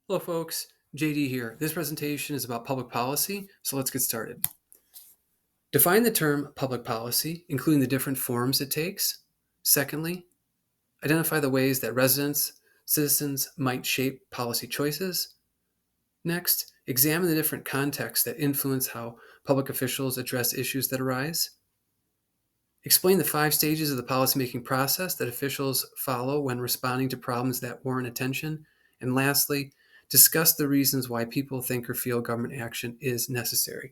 Hello folks, JD here. This presentation is about public policy, so let's get started. Define the term public policy, including the different forms it takes. Secondly, identify the ways that citizens might shape policy choices. Next, examine the different contexts that influence how public officials address issues that arise. Explain the 5 stages of the policymaking process that officials follow when responding to problems that warrant attention. And lastly, discuss the reasons why people think or feel government action is necessary.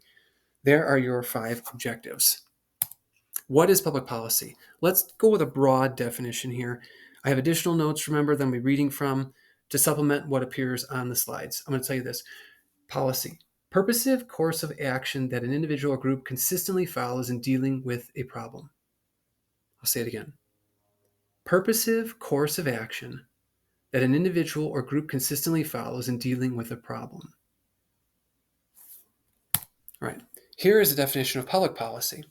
There are your 5 objectives. What is public policy? Let's go with a broad definition here. I have additional notes, remember, that I'll be reading from to supplement what appears on the slides. I'm going to tell you this. Policy. Purposive course of action that an individual or group consistently follows in dealing with a problem. I'll say it again. Purposive course of action that an individual or group consistently follows in dealing with a problem. All right, here is a definition of public policy.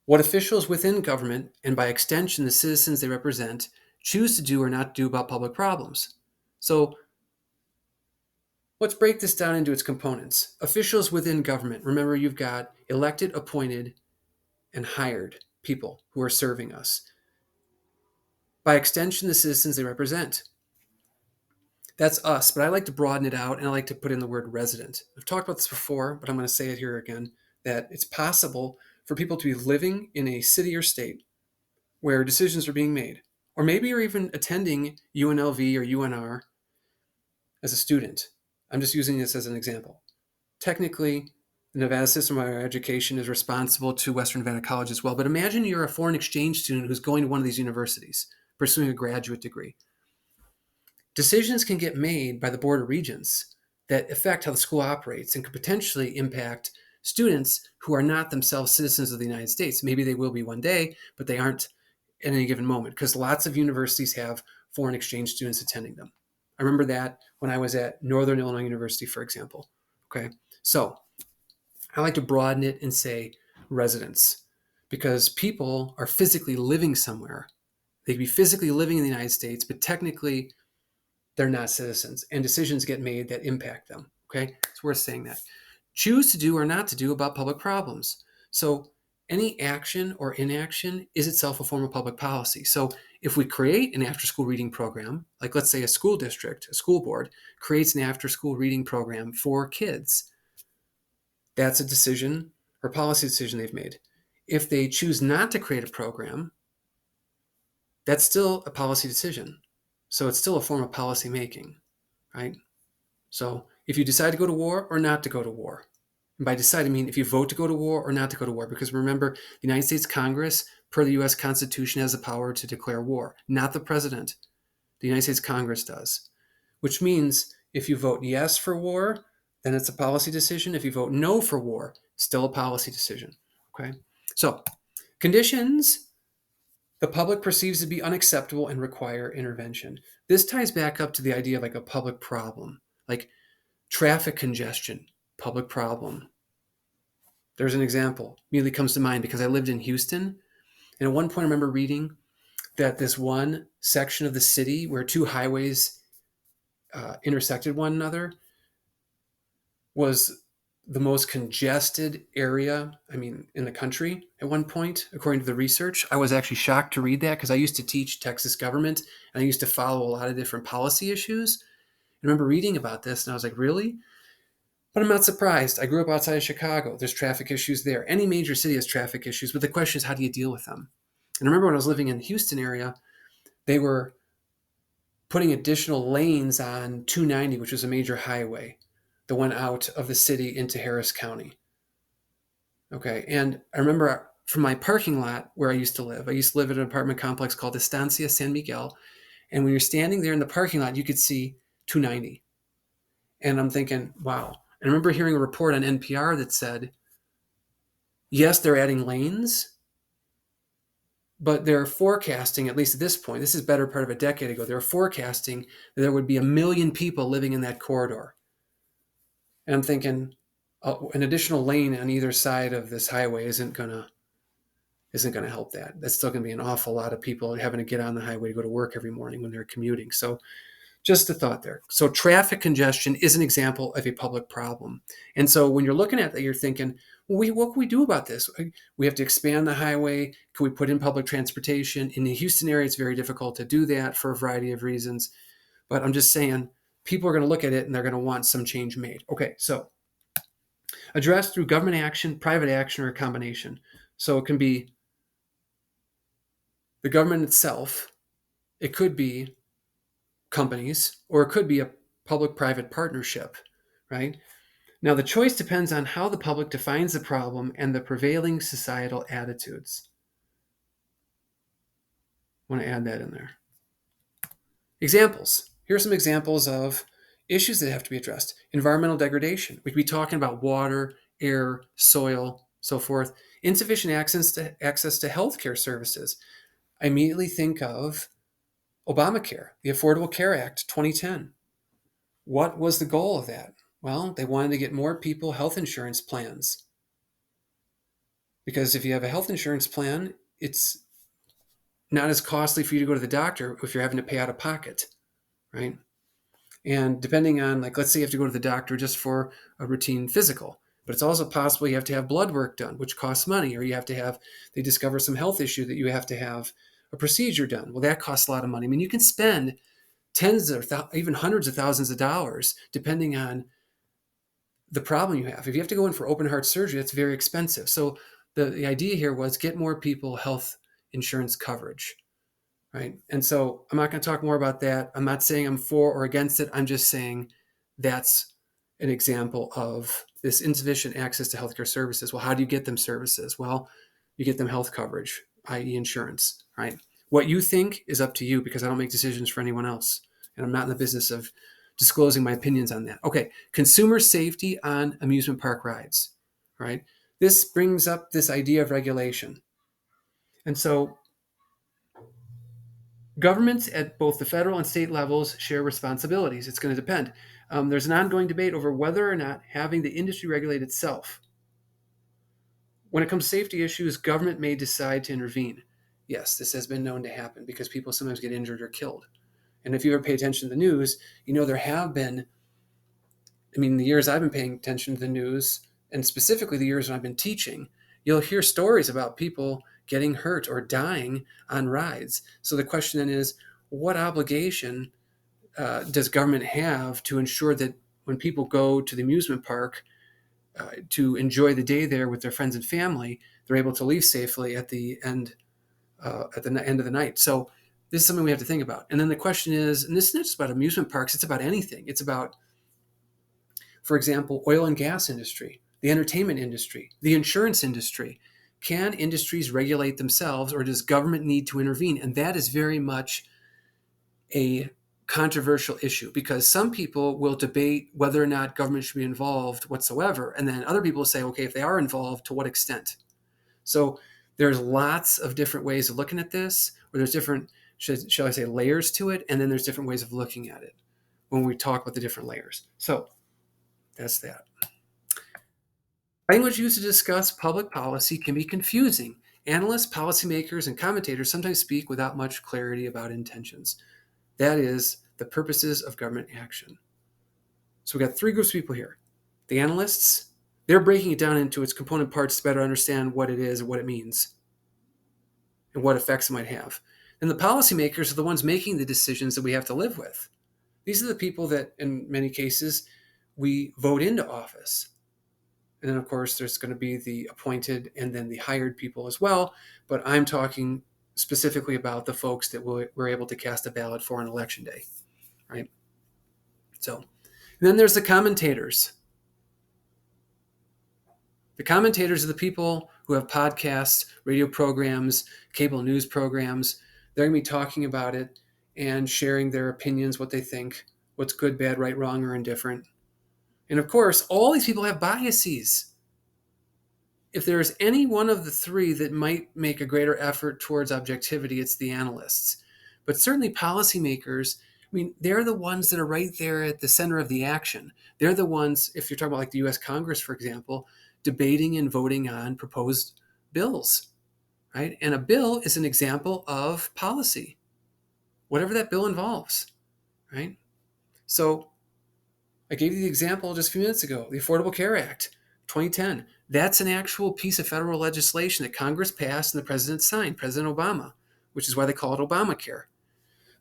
What officials within government, and by extension the citizens they represent, choose to do or not do about public problems. So let's break this down into its components. Officials within government. Remember, you've got elected, appointed, and hired people who are serving us. By extension, the citizens they represent. That's us, but I like to broaden it out and I like to put in the word resident. I've talked about this before, but I'm going to say it here again, that it's possible for people to be living in a city or state where decisions are being made, or maybe you're even attending UNLV or UNR as a student. I'm just using this as an example. Technically, the Nevada system of higher education is responsible to Western Nevada College as well, but imagine you're a foreign exchange student who's going to one of these universities, pursuing a graduate degree. Decisions can get made by the Board of Regents that affect how the school operates and could potentially impact students who are not themselves citizens of the United States. Maybe they will be one day, but they aren't at any given moment because lots of universities have foreign exchange students attending them. I remember that when I was at Northern Illinois University, for example. Okay, so I like to broaden it and say residents because people are physically living somewhere. They could be physically living in the United States, but technically they're not citizens, and decisions get made that impact them. Okay, it's worth saying that. Choose to do or not to do about public problems. So any action or inaction is itself a form of public policy. So if we create an after-school reading program, like let's say a school district, a school board creates an after-school reading program for kids, that's a decision or policy decision they've made. If they choose not to create a program, that's still a policy decision. So it's still a form of policy making, right? So if you decide to go to war or not to go to war, and by decide, I mean if you vote to go to war or not to go to war, because remember, the United States Congress, per the U.S. Constitution, has the power to declare war, not the president. The United States Congress does, which means if you vote yes for war, then it's a policy decision. If you vote no for war, still a policy decision, okay? So conditions the public perceives to be unacceptable and require intervention. This ties back up to the idea of like a public problem, like traffic congestion, public problem. There's an example immediately comes to mind because I lived in Houston. And at one point I remember reading that this one section of the city where 2 highways intersected one another was the most congested area, in the country at one point, according to the research. I was actually shocked to read that because I used to teach Texas government and I used to follow a lot of different policy issues. I remember reading about this and I was like, really? But I'm not surprised. I grew up outside of Chicago. There's traffic issues there. Any major city has traffic issues, but the question is, how do you deal with them? And I remember when I was living in the Houston area, they were putting additional lanes on 290, which was a major highway that went out of the city into Harris County. Okay, and I remember from my parking lot where I used to live at an apartment complex called Estancia San Miguel, and when you're standing there in the parking lot, you could see 290. And I'm thinking, wow. And I remember hearing a report on NPR that said, yes, they're adding lanes, but they're forecasting, at least at this point, this is better part of a decade ago, they're forecasting that there would be 1 million people living in that corridor. And I'm thinking, an additional lane on either side of this highway isn't gonna help that. That's still gonna be an awful lot of people having to get on the highway to go to work every morning when they're commuting. So Just a thought there. So traffic congestion is an example of a public problem. And so when you're looking at that, you're thinking, well, what can we do about this? We have to expand the highway. Can we put in public transportation? In the Houston area, it's very difficult to do that for a variety of reasons. But I'm just saying, people are going to look at it and they're going to want some change made. Okay, so addressed through government action, private action, or a combination. So it can be the government itself. It could be companies, or it could be a public-private partnership, right? Now, the choice depends on how the public defines the problem and the prevailing societal attitudes. I want to add that in there. Examples. Here are some examples of issues that have to be addressed. Environmental degradation. We could be talking about water, air, soil, so forth. Insufficient access to healthcare services. I immediately think of Obamacare, the Affordable Care Act, 2010. What was the goal of that? Well, they wanted to get more people health insurance plans. Because if you have a health insurance plan, it's not as costly for you to go to the doctor if you're having to pay out of pocket, right? And depending on, like, let's say you have to go to the doctor just for a routine physical, but it's also possible you have to have blood work done, which costs money, or you have to have, they discover some health issue that you have to have a procedure done. Well, that costs a lot of money. I mean, you can spend tens or even hundreds of thousands of dollars depending on the problem you have. If you have to go in for open heart surgery, that's very expensive. So the idea here was get more people health insurance coverage, right? And so I'm not going to talk more about that. I'm not saying I'm for or against it. I'm just saying that's an example of this insufficient access to healthcare services. Well, how do you get them services? Well, you get them health coverage, i.e. insurance, right? What you think is up to you, because I don't make decisions for anyone else. And I'm not in the business of disclosing my opinions on that. Okay, consumer safety on amusement park rides, right? This brings up this idea of regulation. And so governments at both the federal and state levels share responsibilities. It's going to depend. There's an ongoing debate over whether or not having the industry regulate itself. When it comes to safety issues, government may decide to intervene. Yes, this has been known to happen because people sometimes get injured or killed. And if you ever pay attention to the news, you know there have been, I mean, the years I've been paying attention to the news, and specifically the years when I've been teaching, you'll hear stories about people getting hurt or dying on rides. So the question then is, what obligation does government have to ensure that when people go to the amusement park to enjoy the day there with their friends and family, they're able to leave safely at the end of the night? So this is something we have to think about. And then the question is, and this isn't just about amusement parks, it's about anything. It's about, for example, oil and gas industry, the entertainment industry, the insurance industry. Can industries regulate themselves, or does government need to intervene? And that is very much a controversial issue, because some people will debate whether or not government should be involved whatsoever. And then other people say, okay, if they are involved, to what extent? So there's lots of different ways of looking at this, or there's different, shall I say, layers to it. And then there's different ways of looking at it when we talk about the different layers. So that's that. Language used to discuss public policy can be confusing. Analysts, policymakers, and commentators sometimes speak without much clarity about intentions. That is the purposes of government action. So we've got three groups of people here. The analysts, they're breaking it down into its component parts to better understand what it is and what it means and what effects it might have. And the policymakers are the ones making the decisions that we have to live with. These are the people that, in many cases, we vote into office. And then, of course, there's going to be the appointed and then the hired people as well. But I'm talking specifically about the folks that we're able to cast a ballot for on election day, right? So, and then there's the commentators. The commentators are the people who have podcasts, radio programs, cable news programs. They're going to be talking about it and sharing their opinions, what they think, what's good, bad, right, wrong, or indifferent. And of course, all these people have biases. If there's any one of the three that might make a greater effort towards objectivity, it's the analysts. But certainly policymakers, I mean, they're the ones that are right there at the center of the action. They're the ones, if you're talking about like the US Congress, for example, debating and voting on proposed bills, right? And a bill is an example of policy, whatever that bill involves, right? So I gave you the example just a few minutes ago, the Affordable Care Act, 2010. That's an actual piece of federal legislation that Congress passed and the president signed, President Obama, which is why they call it Obamacare.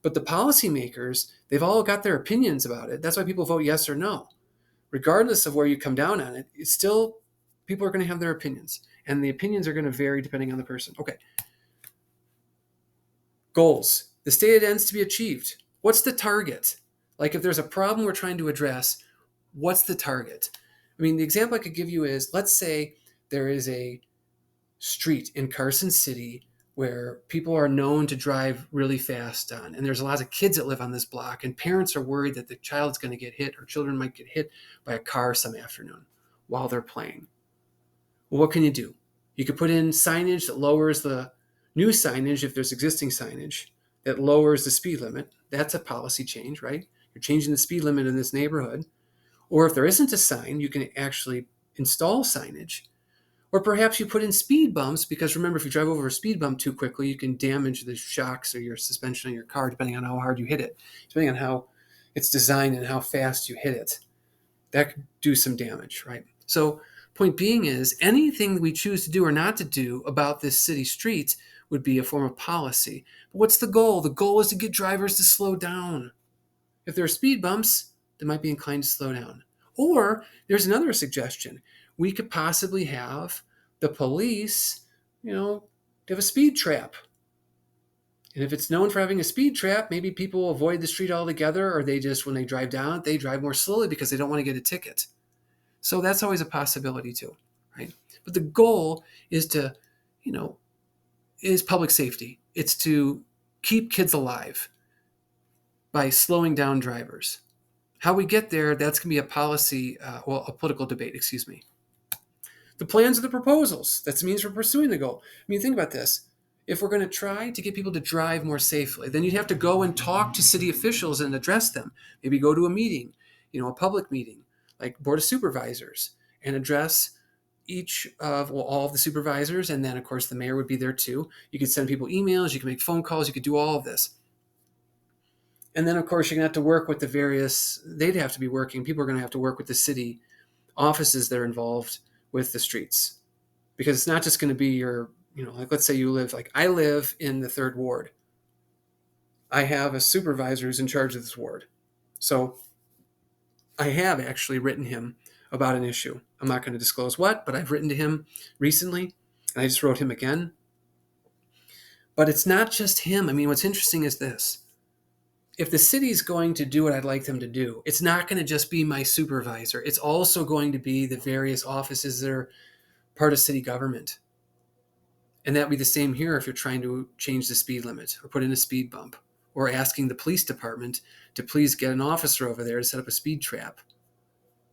But the policymakers, they've all got their opinions about it. That's why people vote yes or no. Regardless of where you come down on it, it's still, people are going to have their opinions. And the opinions are going to vary depending on the person. Okay. Goals. The state ends to be achieved. What's the target? Like if there's a problem we're trying to address, what's the target? I mean, the example I could give you is, let's say there is a street in Carson City where people are known to drive really fast on, and there's a lot of kids that live on this block, and parents are worried that the child's going to get hit or children might get hit by a car some afternoon while they're playing. Well, what can you do? You could put in signage that lowers the new signage, if there's existing signage, that lowers the speed limit. That's a policy change, right? You're changing the speed limit in this neighborhood. Or if there isn't a sign, you can actually install signage. Or perhaps you put in speed bumps, because remember, if you drive over a speed bump too quickly, you can damage the shocks or your suspension on your car, depending on how hard you hit it, depending on how it's designed and how fast you hit it. That could do some damage, right? So point being is, anything that we choose to do or not to do about this city street would be a form of policy. But what's the goal? The goal is to get drivers to slow down. If there are speed bumps, they might be inclined to slow down. Or there's another suggestion. We could possibly have the police, have a speed trap. And if it's known for having a speed trap, maybe people avoid the street altogether, or they just, when they drive down it, they drive more slowly because they don't want to get a ticket. So that's always a possibility too, right? But the goal is to, is public safety. It's to keep kids alive by slowing down drivers. How we get there, that's going to be a policy, a political debate, excuse me. The plans are the proposals. That's the means for pursuing the goal. I mean, think about this. If we're going to try to get people to drive more safely, then you'd have to go and talk to city officials and address them. Maybe go to a meeting, a public meeting, like Board of Supervisors, and address all of the supervisors. And then, of course, the mayor would be there too. You could send people emails. You can make phone calls. You could do all of this. And then, of course, you're going to have to work with they'd have to be working. People are going to have to work with the city offices that are involved with the streets. Because it's not just going to be your, like let's say I live in the 3rd Ward. I have a supervisor who's in charge of this ward. So I have actually written him about an issue. I'm not going to disclose what, but I've written to him recently, and I just wrote him again. But it's not just him. I mean, what's interesting is this. If the city's going to do what I'd like them to do, it's not going to just be my supervisor. It's also going to be the various offices that are part of city government. And that would be the same here if you're trying to change the speed limit or put in a speed bump or asking the police department to please get an officer over there to set up a speed trap,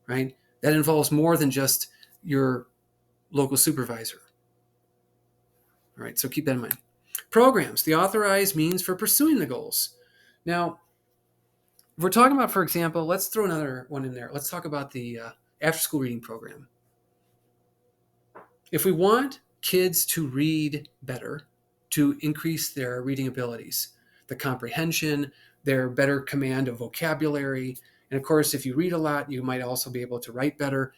right? That involves more than just your local supervisor. All right, so keep that in mind. Programs, the authorized means for pursuing the goals. Now, if we're talking about, for example, let's throw another one in there. Let's talk about the after-school reading program. If we want kids to read better, to increase their reading abilities, the comprehension, their better command of vocabulary, and of course, if you read a lot, you might also be able to write better.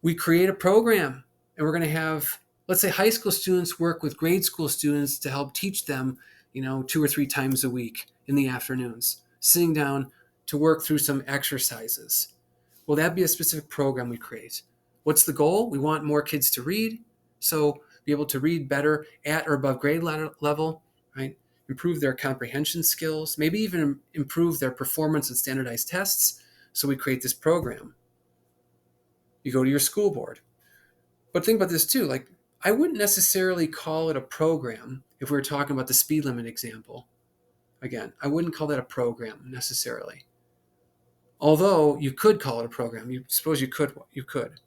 We create a program, and we're going to have, let's say, high school students work with grade school students to help teach them, 2 or 3 times a week in the afternoons, sitting down to work through some exercises. Well, that'd be a specific program we create. What's the goal? We want more kids to read, so be able to read better at or above grade level, right? Improve their comprehension skills, maybe even improve their performance in standardized tests. So we create this program. You go to your school board. But think about this too, like I wouldn't necessarily call it a program if we were talking about the speed limit example. Again, I wouldn't call that a program necessarily. Although you could call it a program. You could.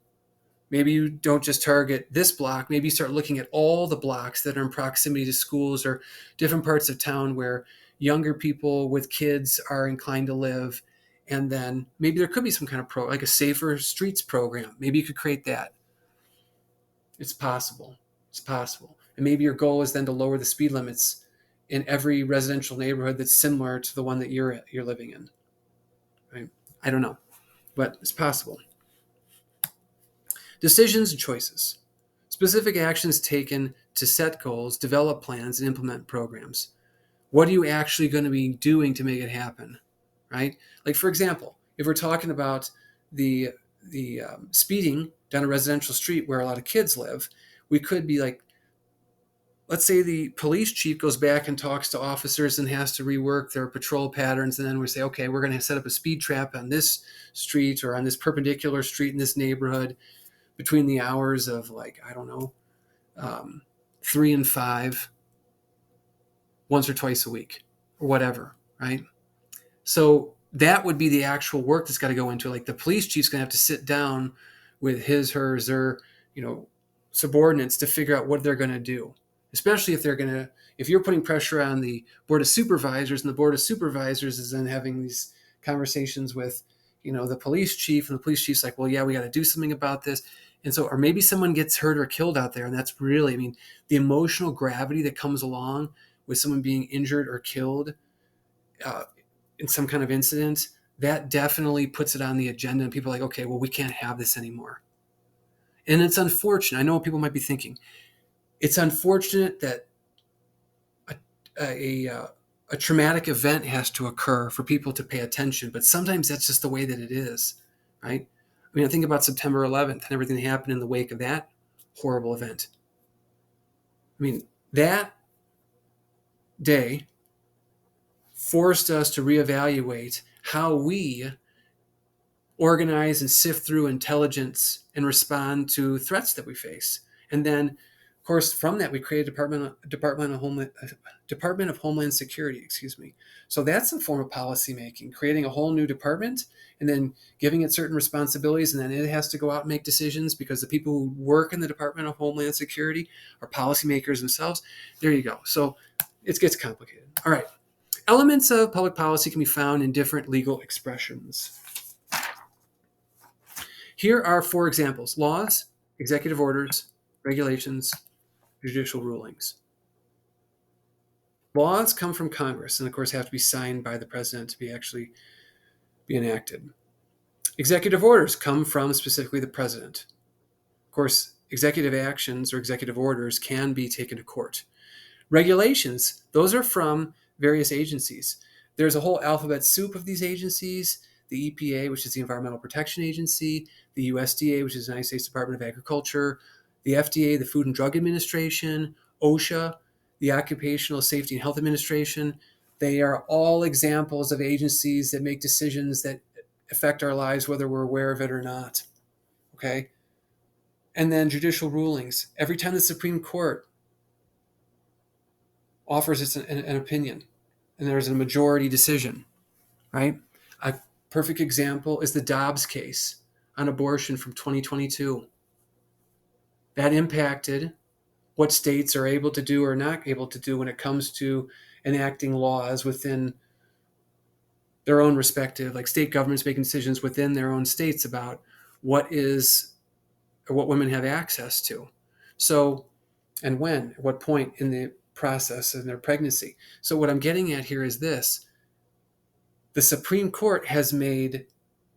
Maybe you don't just target this block. Maybe you start looking at all the blocks that are in proximity to schools or different parts of town where younger people with kids are inclined to live. And then maybe there could be some kind of like a safer streets program. Maybe you could create that. It's possible. And maybe your goal is then to lower the speed limits in every residential neighborhood that's similar to the one that you're living in, right? I don't know, but it's possible. Decisions and choices. Specific actions taken to set goals, develop plans, and implement programs. What are you actually going to be doing to make it happen, right? Like, for example, if we're talking about the speeding down a residential street where a lot of kids live, we could be like, let's say the police chief goes back and talks to officers and has to rework their patrol patterns, and then we say, okay, we're going to set up a speed trap on this street or on this perpendicular street in this neighborhood between the hours of, like, I don't know, 3 and 5, once or twice a week or whatever, right? So that would be the actual work that's got to go into it. Like, the police chief's going to have to sit down with his, hers, their, subordinates to figure out what they're going to do. Especially if you're putting pressure on the board of supervisors, and the board of supervisors is then having these conversations with, the police chief, and the police chief's like, well, yeah, we got to do something about this. And so, or maybe someone gets hurt or killed out there. And that's really, the emotional gravity that comes along with someone being injured or killed in some kind of incident, that definitely puts it on the agenda. And people are like, okay, well, we can't have this anymore. And it's unfortunate. I know what people might be thinking. It's unfortunate that a traumatic event has to occur for people to pay attention, but sometimes that's just the way that it is, right? I think about September 11th and everything that happened in the wake of that horrible event. That day forced us to reevaluate how we organize and sift through intelligence and respond to threats that we face. And then, of course, from that, we created Department of Homeland Security. So that's a form of policy making, creating a whole new department and then giving it certain responsibilities, and then it has to go out and make decisions because the people who work in the Department of Homeland Security are policymakers themselves. There you go. So it gets complicated. All right. Elements of public policy can be found in different legal expressions. Here are 4 examples: laws, executive orders, regulations, judicial rulings. Laws come from Congress and, of course, have to be signed by the president to be enacted. Executive orders come from specifically the president. Of course, executive actions or executive orders can be taken to court. Regulations, those are from various agencies. There's a whole alphabet soup of these agencies: the EPA, which is the Environmental Protection Agency, the USDA, which is the United States Department of Agriculture, the FDA, the Food and Drug Administration, OSHA, the Occupational Safety and Health Administration. They are all examples of agencies that make decisions that affect our lives, whether we're aware of it or not. Okay? And then judicial rulings. Every time the Supreme Court offers an opinion and there's a majority decision, right? A perfect example is the Dobbs case on abortion from 2022. That impacted what states are able to do or not able to do when it comes to enacting laws within their own respective, like state governments making decisions within their own states about what women have access to. So, and when, at what point in the process in their pregnancy. So what I'm getting at here is this: the Supreme Court has made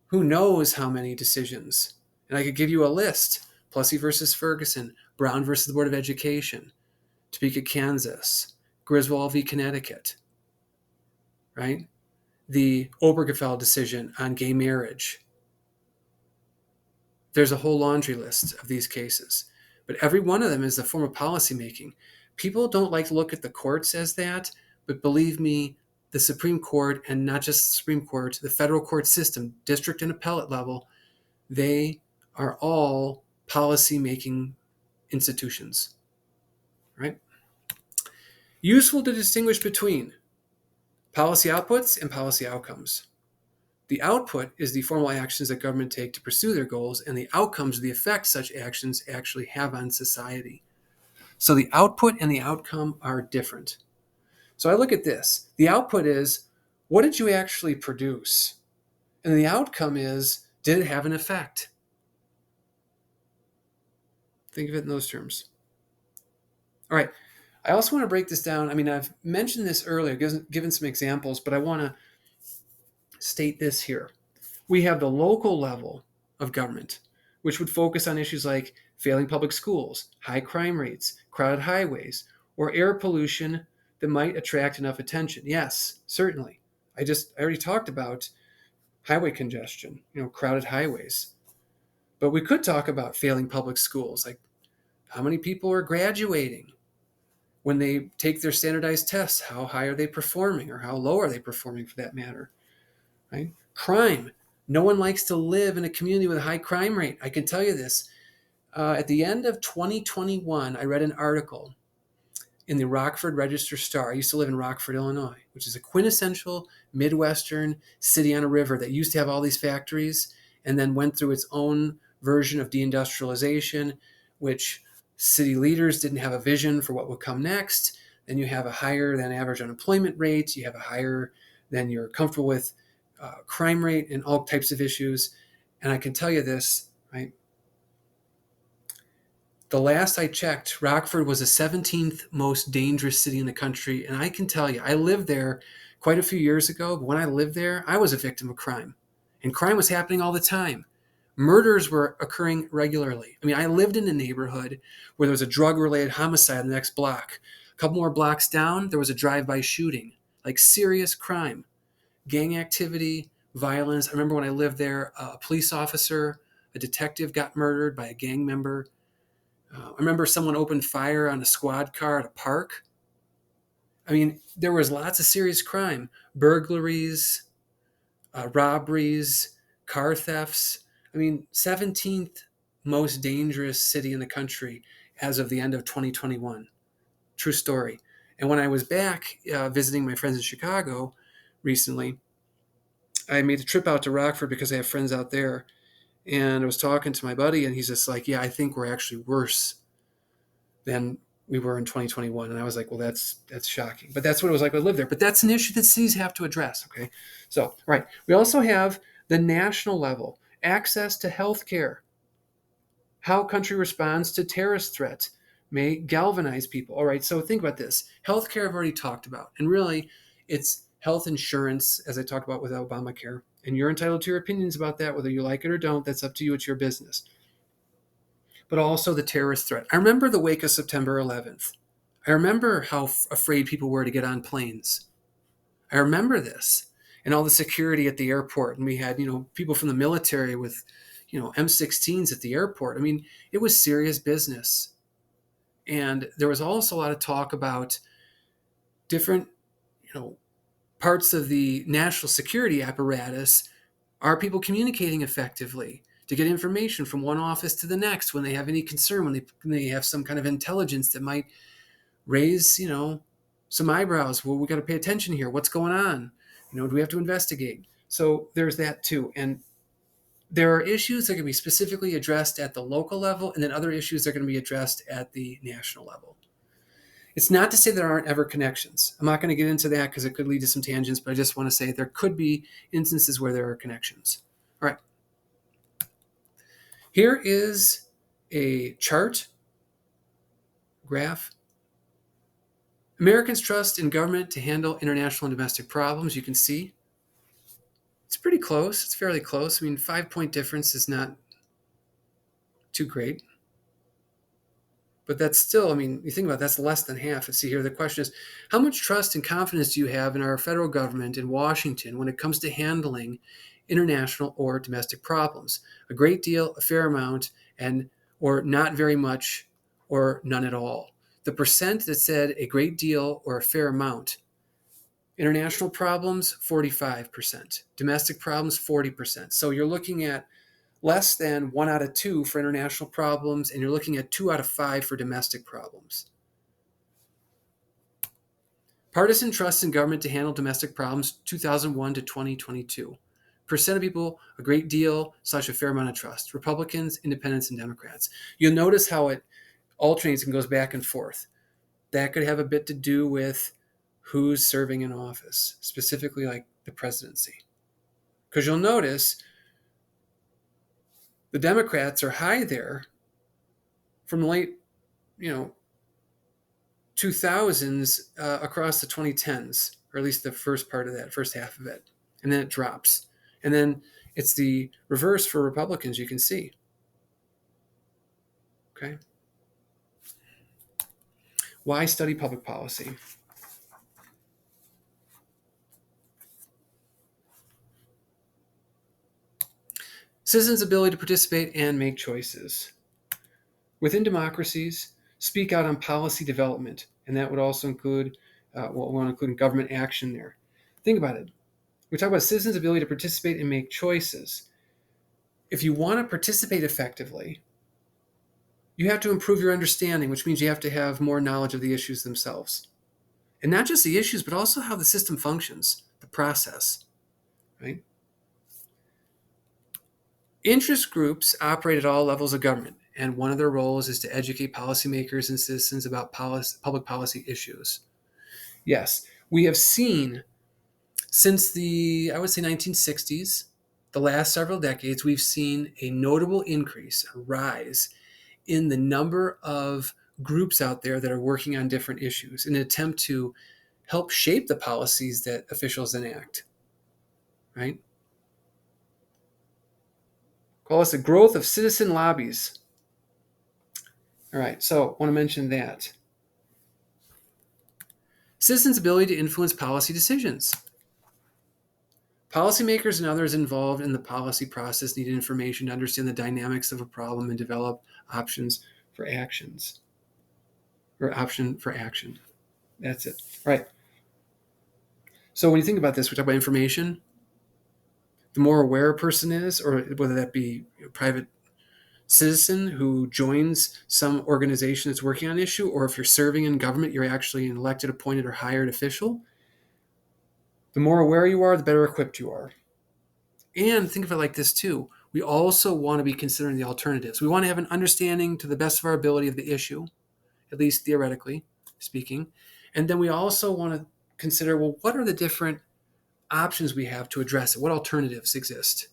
who knows how many decisions. And I could give you a list: Plessy versus Ferguson, Brown versus the Board of Education, Topeka, Kansas, Griswold v. Connecticut, right? The Obergefell decision on gay marriage. There's a whole laundry list of these cases. But every one of them is a form of policymaking. People don't like to look at the courts as that, but believe me, the Supreme Court, and not just the Supreme Court, the federal court system, district and appellate level, they are all policy-making institutions, right? Useful to distinguish between policy outputs and policy outcomes. The output is the formal actions that government take to pursue their goals, and the outcomes are the effects such actions actually have on society. So the output and the outcome are different. So I look at this. The output is, what did you actually produce? And the outcome is, did it have an effect? Think of it in those terms. All right. I also want to break this down. I mean, I've mentioned this earlier, given some examples, but I want to state this here. We have the local level of government, which would focus on issues like failing public schools, high crime rates, crowded highways, or air pollution that might attract enough attention. Yes, certainly. I already talked about highway congestion, crowded highways. But we could talk about failing public schools, like how many people are graduating when they take their standardized tests, how high are they performing or how low are they performing for that matter, right? Crime. No one likes to live in a community with a high crime rate. I can tell you this. At the end of 2021, I read an article in the Rockford Register Star. I used to live in Rockford, Illinois, which is a quintessential Midwestern city on a river that used to have all these factories and then went through its own version of deindustrialization, which city leaders didn't have a vision for what would come next. Then you have a higher than average unemployment rate. You have a higher than you're comfortable with crime rate and all types of issues. And I can tell you this, right? The last I checked, Rockford was the 17th most dangerous city in the country. And I can tell you, I lived there quite a few years ago. But when I lived there, I was a victim of crime. And crime was happening all the time. Murders were occurring regularly. I mean, I lived in a neighborhood where there was a drug-related homicide in the next block. A couple more blocks down, there was a drive-by shooting, like serious crime, gang activity, violence. I remember when I lived there, a police officer, a detective got murdered by a gang member. I remember someone opened fire on a squad car at a park. I mean, there was lots of serious crime, burglaries, robberies, car thefts. I mean, 17th most dangerous city in the country as of the end of 2021. True story. And when I was back visiting my friends in Chicago recently, I made a trip out to Rockford because I have friends out there. And I was talking to my buddy, and he's just like, yeah, I think we're actually worse than we were in 2021. And I was like, well, that's shocking. But that's what it was like to live there. But that's an issue that cities have to address. Okay. So, right. We also have the national level, access to health care, how a country responds to terrorist threats may galvanize people. All right. So think about this. Healthcare I've already talked about. And really, it's health insurance, as I talked about with Obamacare. And you're entitled to your opinions about that, whether you like it or don't. That's up to you. It's your business. But also the terrorist threat. I remember the wake of September 11th. I remember how afraid people were to get on planes. I remember this and all the security at the airport. And we had, people from the military with, M16s at the airport. I mean, it was serious business. And there was also a lot of talk about different, parts of the national security apparatus. Are people communicating effectively to get information from one office to the next when they have any concern, when they have some kind of intelligence that might raise, some eyebrows? Well, we got to pay attention here. What's going on? Do we have to investigate? So there's that too. And there are issues that can be specifically addressed at the local level, and then other issues that are going to be addressed at the national level. It's not to say there aren't ever connections. I'm not going to get into that because it could lead to some tangents, but I just want to say there could be instances where there are connections. All right. Here is a chart, graph. Americans' trust in government to handle international and domestic problems. You can see it's pretty close. It's fairly close. I mean, 5-point difference is not too great. But that's still, I mean, you think about it, that's less than half. Let's see here. The question is, how much trust and confidence do you have in our federal government in Washington when it comes to handling international or domestic problems? A great deal, a fair amount, and or not very much, or none at all. The percent that said a great deal or a fair amount. International problems, 45%. Domestic problems, 40%. So you're looking at less than 1 out of 2 for international problems, and you're looking at 2 out of 5 for domestic problems. Partisan trust in government to handle domestic problems, 2001 to 2022. Percent of people, a great deal / a fair amount of trust. Republicans, independents, and Democrats. You'll notice how it alternates and goes back and forth. That could have a bit to do with who's serving in office, specifically like the presidency. Because you'll notice the Democrats are high there from the late, 2000s across the 2010s, or at least the first part of that, first half of it. And then it drops. And then it's the reverse for Republicans, you can see. Okay. Why study public policy? Citizens' ability to participate and make choices. Within democracies, speak out on policy development, and that would also include, we want to include government action there. Think about it. We talk about citizens' ability to participate and make choices. If you want to participate effectively, you have to improve your understanding, which means you have to have more knowledge of the issues themselves. And not just the issues, but also how the system functions, the process, right? Interest groups operate at all levels of government, and one of their roles is to educate policymakers and citizens about public policy issues. Yes, we have seen since the, I would say, 1960s, the last several decades, we've seen a notable increase, a rise in the number of groups out there that are working on different issues in an attempt to help shape the policies that officials enact, right? Call this the growth of citizen lobbies. All right, so I want to mention that. Citizens' ability to influence policy decisions. Policymakers and others involved in the policy process need information to understand the dynamics of a problem and develop options for actions. Or option for action. That's it. Right. So when you think about this, we talk about information. The more aware a person is, or whether that be a private citizen who joins some organization that's working on an issue, or if you're serving in government, you're actually an elected, appointed, or hired official, the more aware you are, the better equipped you are. And think of it like this too. We also want to be considering the alternatives. We want to have an understanding to the best of our ability of the issue, at least theoretically speaking. And then we also want to consider, well, what are the different options we have to address it? What alternatives exist?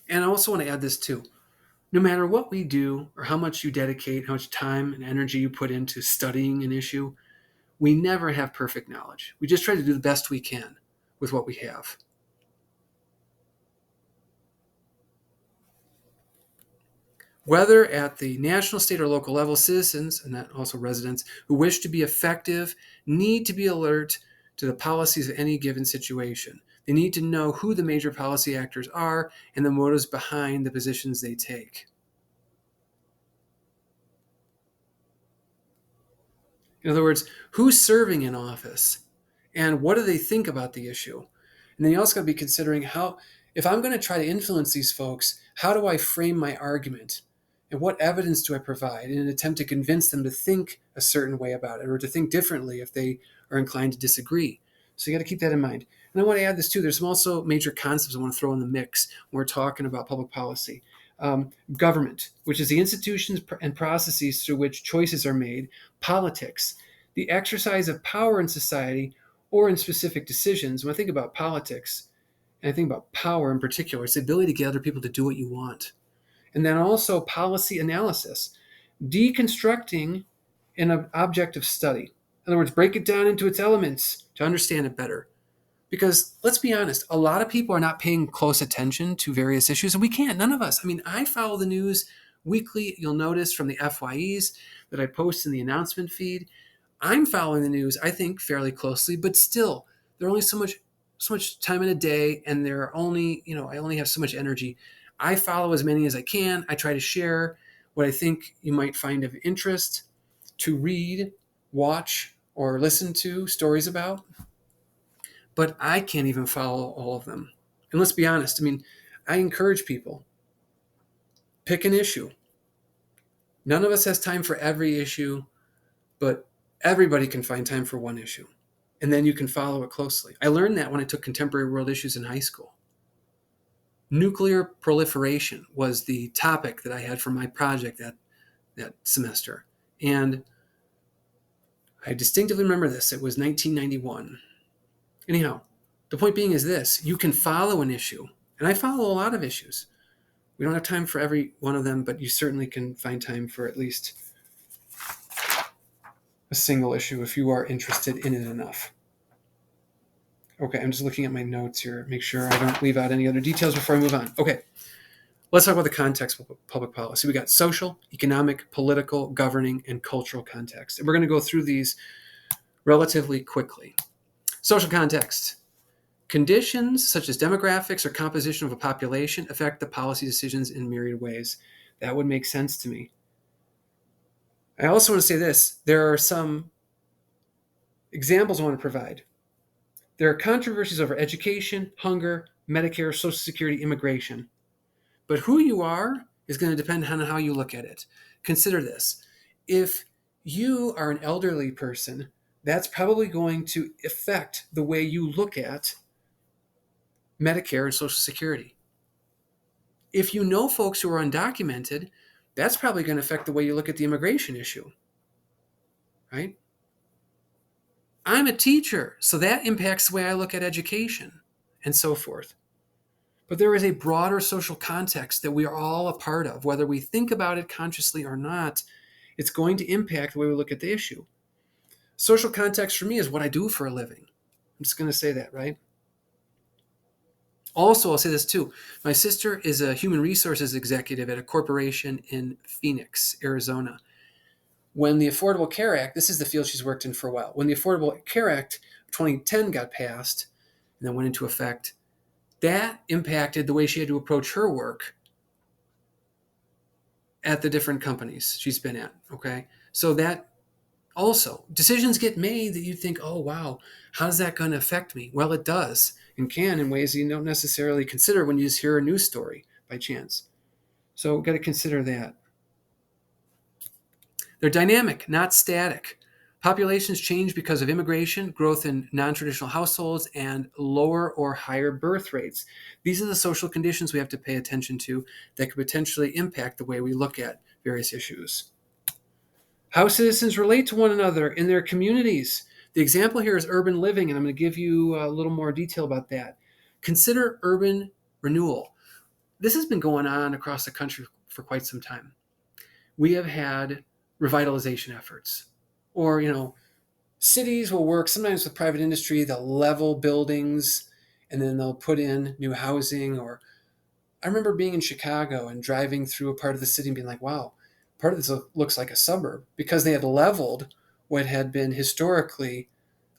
And I also want to add this too. No matter what we do or how much you dedicate, how much time and energy you put into studying an issue, we never have perfect knowledge. We just try to do the best we can with what we have. Whether at the national, state, or local level, citizens, and that also residents, who wish to be effective need to be alert to the policies of any given situation. They need to know who the major policy actors are and the motives behind the positions they take. In other words, who's serving in office and what do they think about the issue? And then you also got to be considering how, if I'm going to try to influence these folks, how do I frame my argument? And what evidence do I provide in an attempt to convince them to think a certain way about it or to think differently if they are inclined to disagree? So you got to keep that in mind. And I want to add this too. There's some also major concepts I want to throw in the mix when we're talking about public policy. Government, which is the institutions and processes through which choices are made. Politics, the exercise of power in society or in specific decisions. When I think about politics, and I think about power in particular, it's the ability to get other people to do what you want. And then also policy analysis, deconstructing an object of study. In other words, break it down into its elements to understand it better. Because let's be honest, a lot of people are not paying close attention to various issues, and we can't, none of us. I mean, I follow the news weekly. You'll notice from the FYEs that I post in the announcement feed. I'm following the news, I think, fairly closely, but still, there are only so much time in a day, and there are only, I only have so much energy. I follow as many as I can. I try to share what I think you might find of interest to read, watch, or listen to stories about. But I can't even follow all of them. And let's be honest, I encourage people, pick an issue. None of us has time for every issue, but everybody can find time for one issue. And then you can follow it closely. I learned that when I took contemporary world issues in high school. Nuclear proliferation was the topic that I had for my project that semester. And I distinctively remember this. It was 1991. Anyhow, the point being is this. You can follow an issue. And I follow a lot of issues. We don't have time for every one of them, but you certainly can find time for at least a single issue if you are interested in it enough. Okay, I'm just looking at my notes here, make sure I don't leave out any other details before I move on. Okay, let's talk about the context of public policy. We got social, economic, political, governing, and cultural context. And we're going to go through these relatively quickly. Social context. Conditions such as demographics or composition of a population affect the policy decisions in myriad ways. That would make sense to me. I also want to say this. There are some examples I want to provide. There are controversies over education, hunger, Medicare, Social Security, immigration. But who you are is going to depend on how you look at it. Consider this. If you are an elderly person, that's probably going to affect the way you look at Medicare and Social Security. If you know folks who are undocumented, that's probably going to affect the way you look at the immigration issue, right? I'm a teacher, so that impacts the way I look at education and so forth. But there is a broader social context that we are all a part of. Whether we think about it consciously or not, it's going to impact the way we look at the issue. Social context for me is what I do for a living. I'm just going to say that, right? Also, I'll say this too. My sister is a human resources executive at a corporation in Phoenix, Arizona. When the Affordable Care Act, this is the field she's worked in for a while, when the Affordable Care Act of 2010 got passed and then went into effect, that impacted the way she had to approach her work at the different companies she's been at. Okay. So that also, decisions get made that you think, oh, wow, how's that going to affect me? Well, it does and can in ways you don't necessarily consider when you just hear a news story by chance. So we've got to consider that. They're dynamic, not static. Populations change because of immigration, growth in non-traditional households, and lower or higher birth rates. These are the social conditions we have to pay attention to that could potentially impact the way we look at various issues. How citizens relate to one another in their communities. The example here is urban living, and I'm going to give you a little more detail about that. Consider urban renewal. This has been going on across the country for quite some time. We have had revitalization efforts, or, cities will work sometimes with private industry. They'll level buildings and then they'll put in new housing. Or I remember being in Chicago and driving through a part of the city and being like, wow, part of this looks like a suburb, because they had leveled what had been historically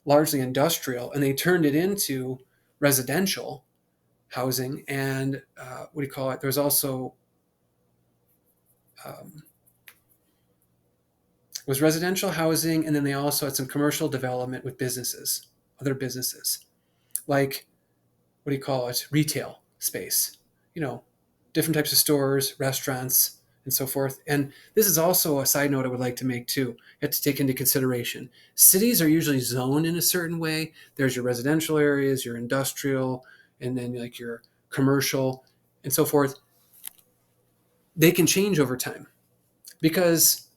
largely industrial and they turned it into residential housing. And there's also was residential housing, and then they also had some commercial development with businesses, other businesses, like retail space, different types of stores, restaurants, and so forth. And this is also a side note I would like to make too. You have to take into consideration. Cities are usually zoned in a certain way. There's your residential areas, your industrial, and then like your commercial and so forth. They can change over time because,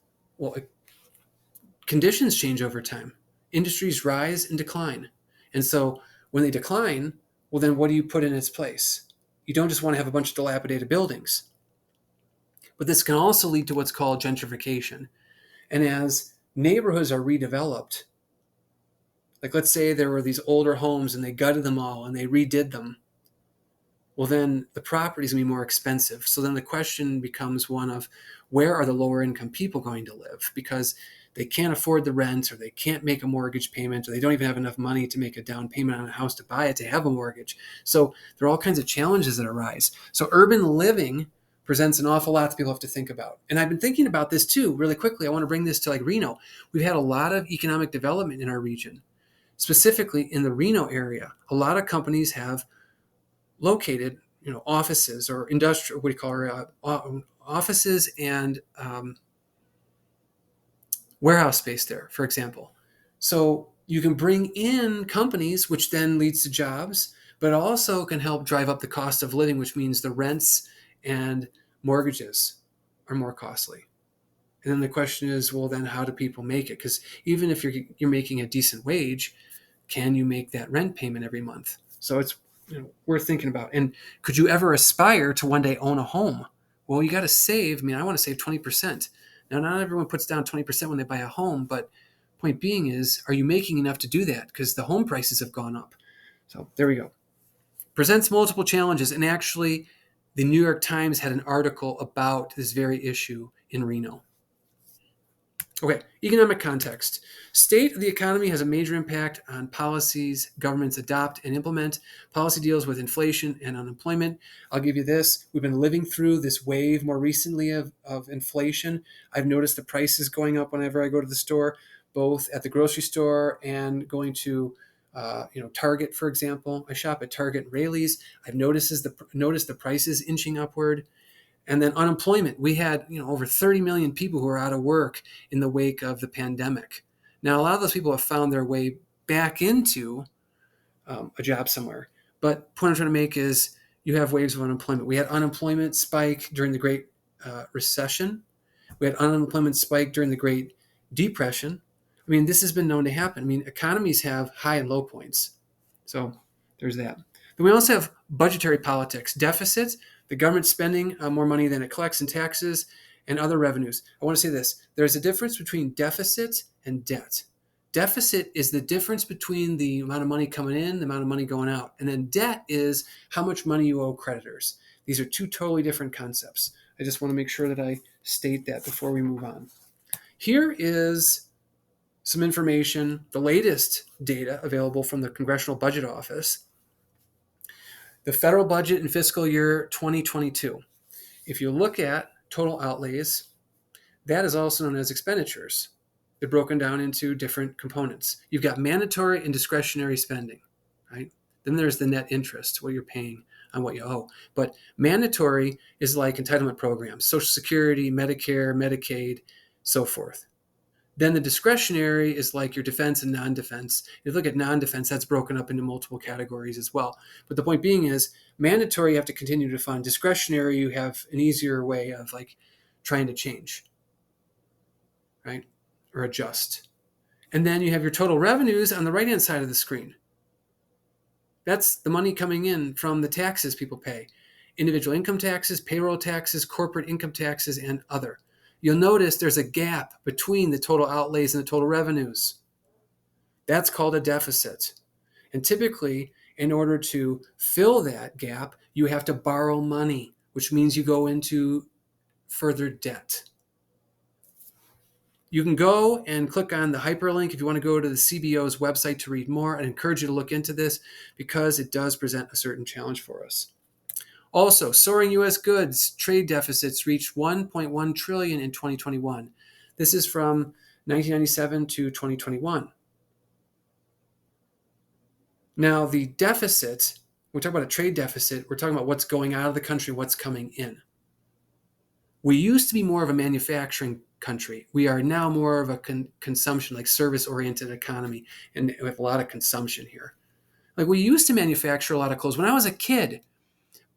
conditions change over time. Industries rise and decline. And so when they decline, well, then what do you put in its place? You don't just want to have a bunch of dilapidated buildings. But this can also lead to what's called gentrification. And as neighborhoods are redeveloped, like let's say there were these older homes and they gutted them all and they redid them, well, then the property is going to be more expensive. So then the question becomes one of, where are the lower income people going to live? Because they can't afford the rent, or they can't make a mortgage payment, or they don't even have enough money to make a down payment on a house to buy it, to have a mortgage. So there are all kinds of challenges that arise. So urban living presents an awful lot that people have to think about. And I've been thinking about this too, really quickly. I want to bring this to like Reno. We've had a lot of economic development in our region, specifically in the Reno area. A lot of companies have located, offices or industrial, offices and warehouse space there, for example. So you can bring in companies, which then leads to jobs, but also can help drive up the cost of living, which means the rents and mortgages are more costly. And then the question is, well, then how do people make it? Because even if you're making a decent wage, can you make that rent payment every month? So it's worth thinking about. And could you ever aspire to one day own a home? Well, you got to save. I want to save 20%. Now, not everyone puts down 20% when they buy a home, but Point being is, are you making enough to do that? Because the home prices have gone up. So there we go. Presents multiple challenges. And actually, the New York Times had an article about this very issue in Reno. Okay, economic context. State of the economy has a major impact on policies governments adopt and implement. Policy deals with inflation and unemployment. I'll give you this. We've been living through this wave more recently of inflation. I've noticed the prices going up whenever I go to the store, both at the grocery store and going to Target, for example. I shop at Target and Raley's. I've noticed the prices inching upward. And then unemployment. We had over 30 million people who are out of work in the wake of the pandemic. Now, a lot of those people have found their way back into a job somewhere. But the point I'm trying to make is you have waves of unemployment. We had unemployment spike during the Great Recession. We had unemployment spike during the Great Depression. I mean, this has been known to happen. I mean, economies have high and low points. So there's that. Then we also have budgetary politics, deficits, the government spending more money than it collects in taxes and other revenues. I want to say this. There's a difference between deficit and debt. Deficit is the difference between the amount of money coming in, the amount of money going out. And then debt is how much money you owe creditors. These are two totally different concepts. I just want to make sure that I state that before we move on. Here is some information, the latest data available from the Congressional Budget Office. The federal budget in fiscal year 2022. If you look at total outlays, that is also known as expenditures. They're broken down into different components. You've got mandatory and discretionary spending, right? Then there's the net interest, what you're paying on what you owe. But mandatory is like entitlement programs, Social Security, Medicare, Medicaid, so forth. Then the discretionary is like your defense and non-defense. If you look at non-defense, that's broken up into multiple categories as well. But the point being is, mandatory, you have to continue to fund. Discretionary, you have an easier way of like trying to change, right? Or adjust. And then you have your total revenues on the right-hand side of the screen. That's the money coming in from the taxes people pay. Individual income taxes, payroll taxes, corporate income taxes, and other. You'll notice there's a gap between the total outlays and the total revenues. That's called a deficit. And typically, in order to fill that gap, you have to borrow money, which means you go into further debt. You can go and click on the hyperlink if you want to go to the CBO's website to read more. I'd encourage you to look into this because it does present a certain challenge for us. Also, soaring U.S. goods trade deficits reached $1.1 trillion in 2021. This is from 1997 to 2021. Now, the deficit, we talk about a trade deficit, we're talking about what's going out of the country, what's coming in. We used to be more of a manufacturing country. We are now more of a consumption, like service-oriented economy, and we have a lot of consumption here. Like we used to manufacture a lot of clothes. When I was a kid,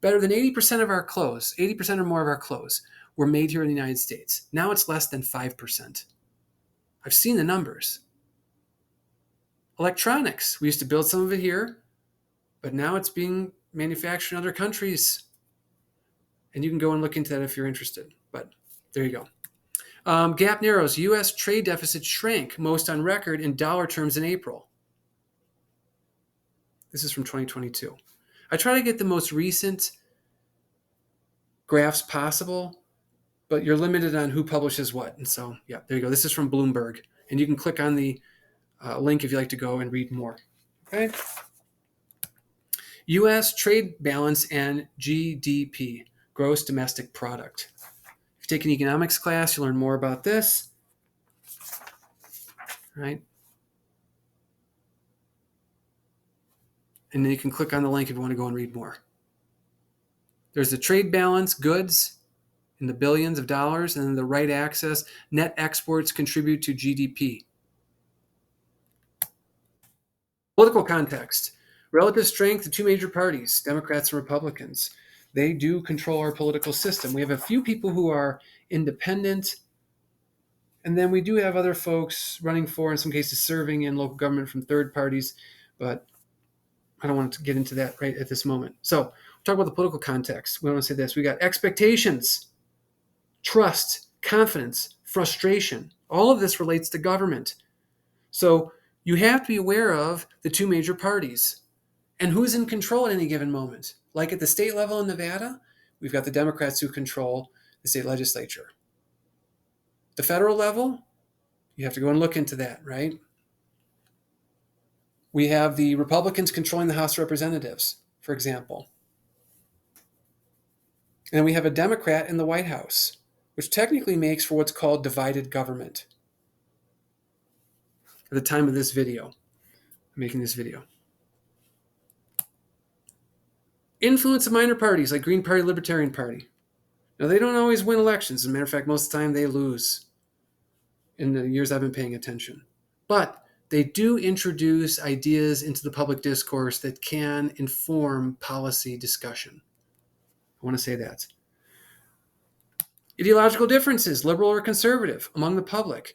better than 80% of our clothes, 80% or more of our clothes, were made here in the United States. Now it's less than 5%. I've seen the numbers. Electronics, we used to build some of it here, but now it's being manufactured in other countries. And you can go and look into that if you're interested. But there you go. Gap narrows. U.S. trade deficit shrank most on record in dollar terms in April. This is from 2022. I try to get the most recent graphs possible, but you're limited on who publishes what. And so, yeah, there you go. This is from Bloomberg. And you can click on the link if you'd like to go and read more. Okay. U.S. trade balance and GDP, gross domestic product. If you take an economics class, you'll learn more about this. Right. And then you can click on the link if you want to go and read more. There's the trade balance, goods in the billions of dollars, and then the right axis, net exports contribute to GDP. Political context. Relative strength of two major parties, Democrats and Republicans. They do control our political system. We have a few people who are independent, and then we do have other folks running for, in some cases, serving in local government from third parties, but I don't want to get into that right at this moment. So we'll talk about the political context. We want to say this. We got expectations, trust, confidence, frustration. All of this relates to government. So you have to be aware of the two major parties and who's in control at any given moment. Like at the state level in Nevada, we've got the Democrats who control the state legislature. The federal level, you have to go and look into that, right? We have the Republicans controlling the House of Representatives, for example. And then we have a Democrat in the White House, which technically makes for what's called divided government. At the time of this video, I'm making this video. Influence of minor parties like Green Party, Libertarian Party. Now, they don't always win elections. As a matter of fact, most of the time they lose in the years I've been paying attention. But they do introduce ideas into the public discourse that can inform policy discussion. I want to say that. Ideological differences, liberal or conservative, among the public,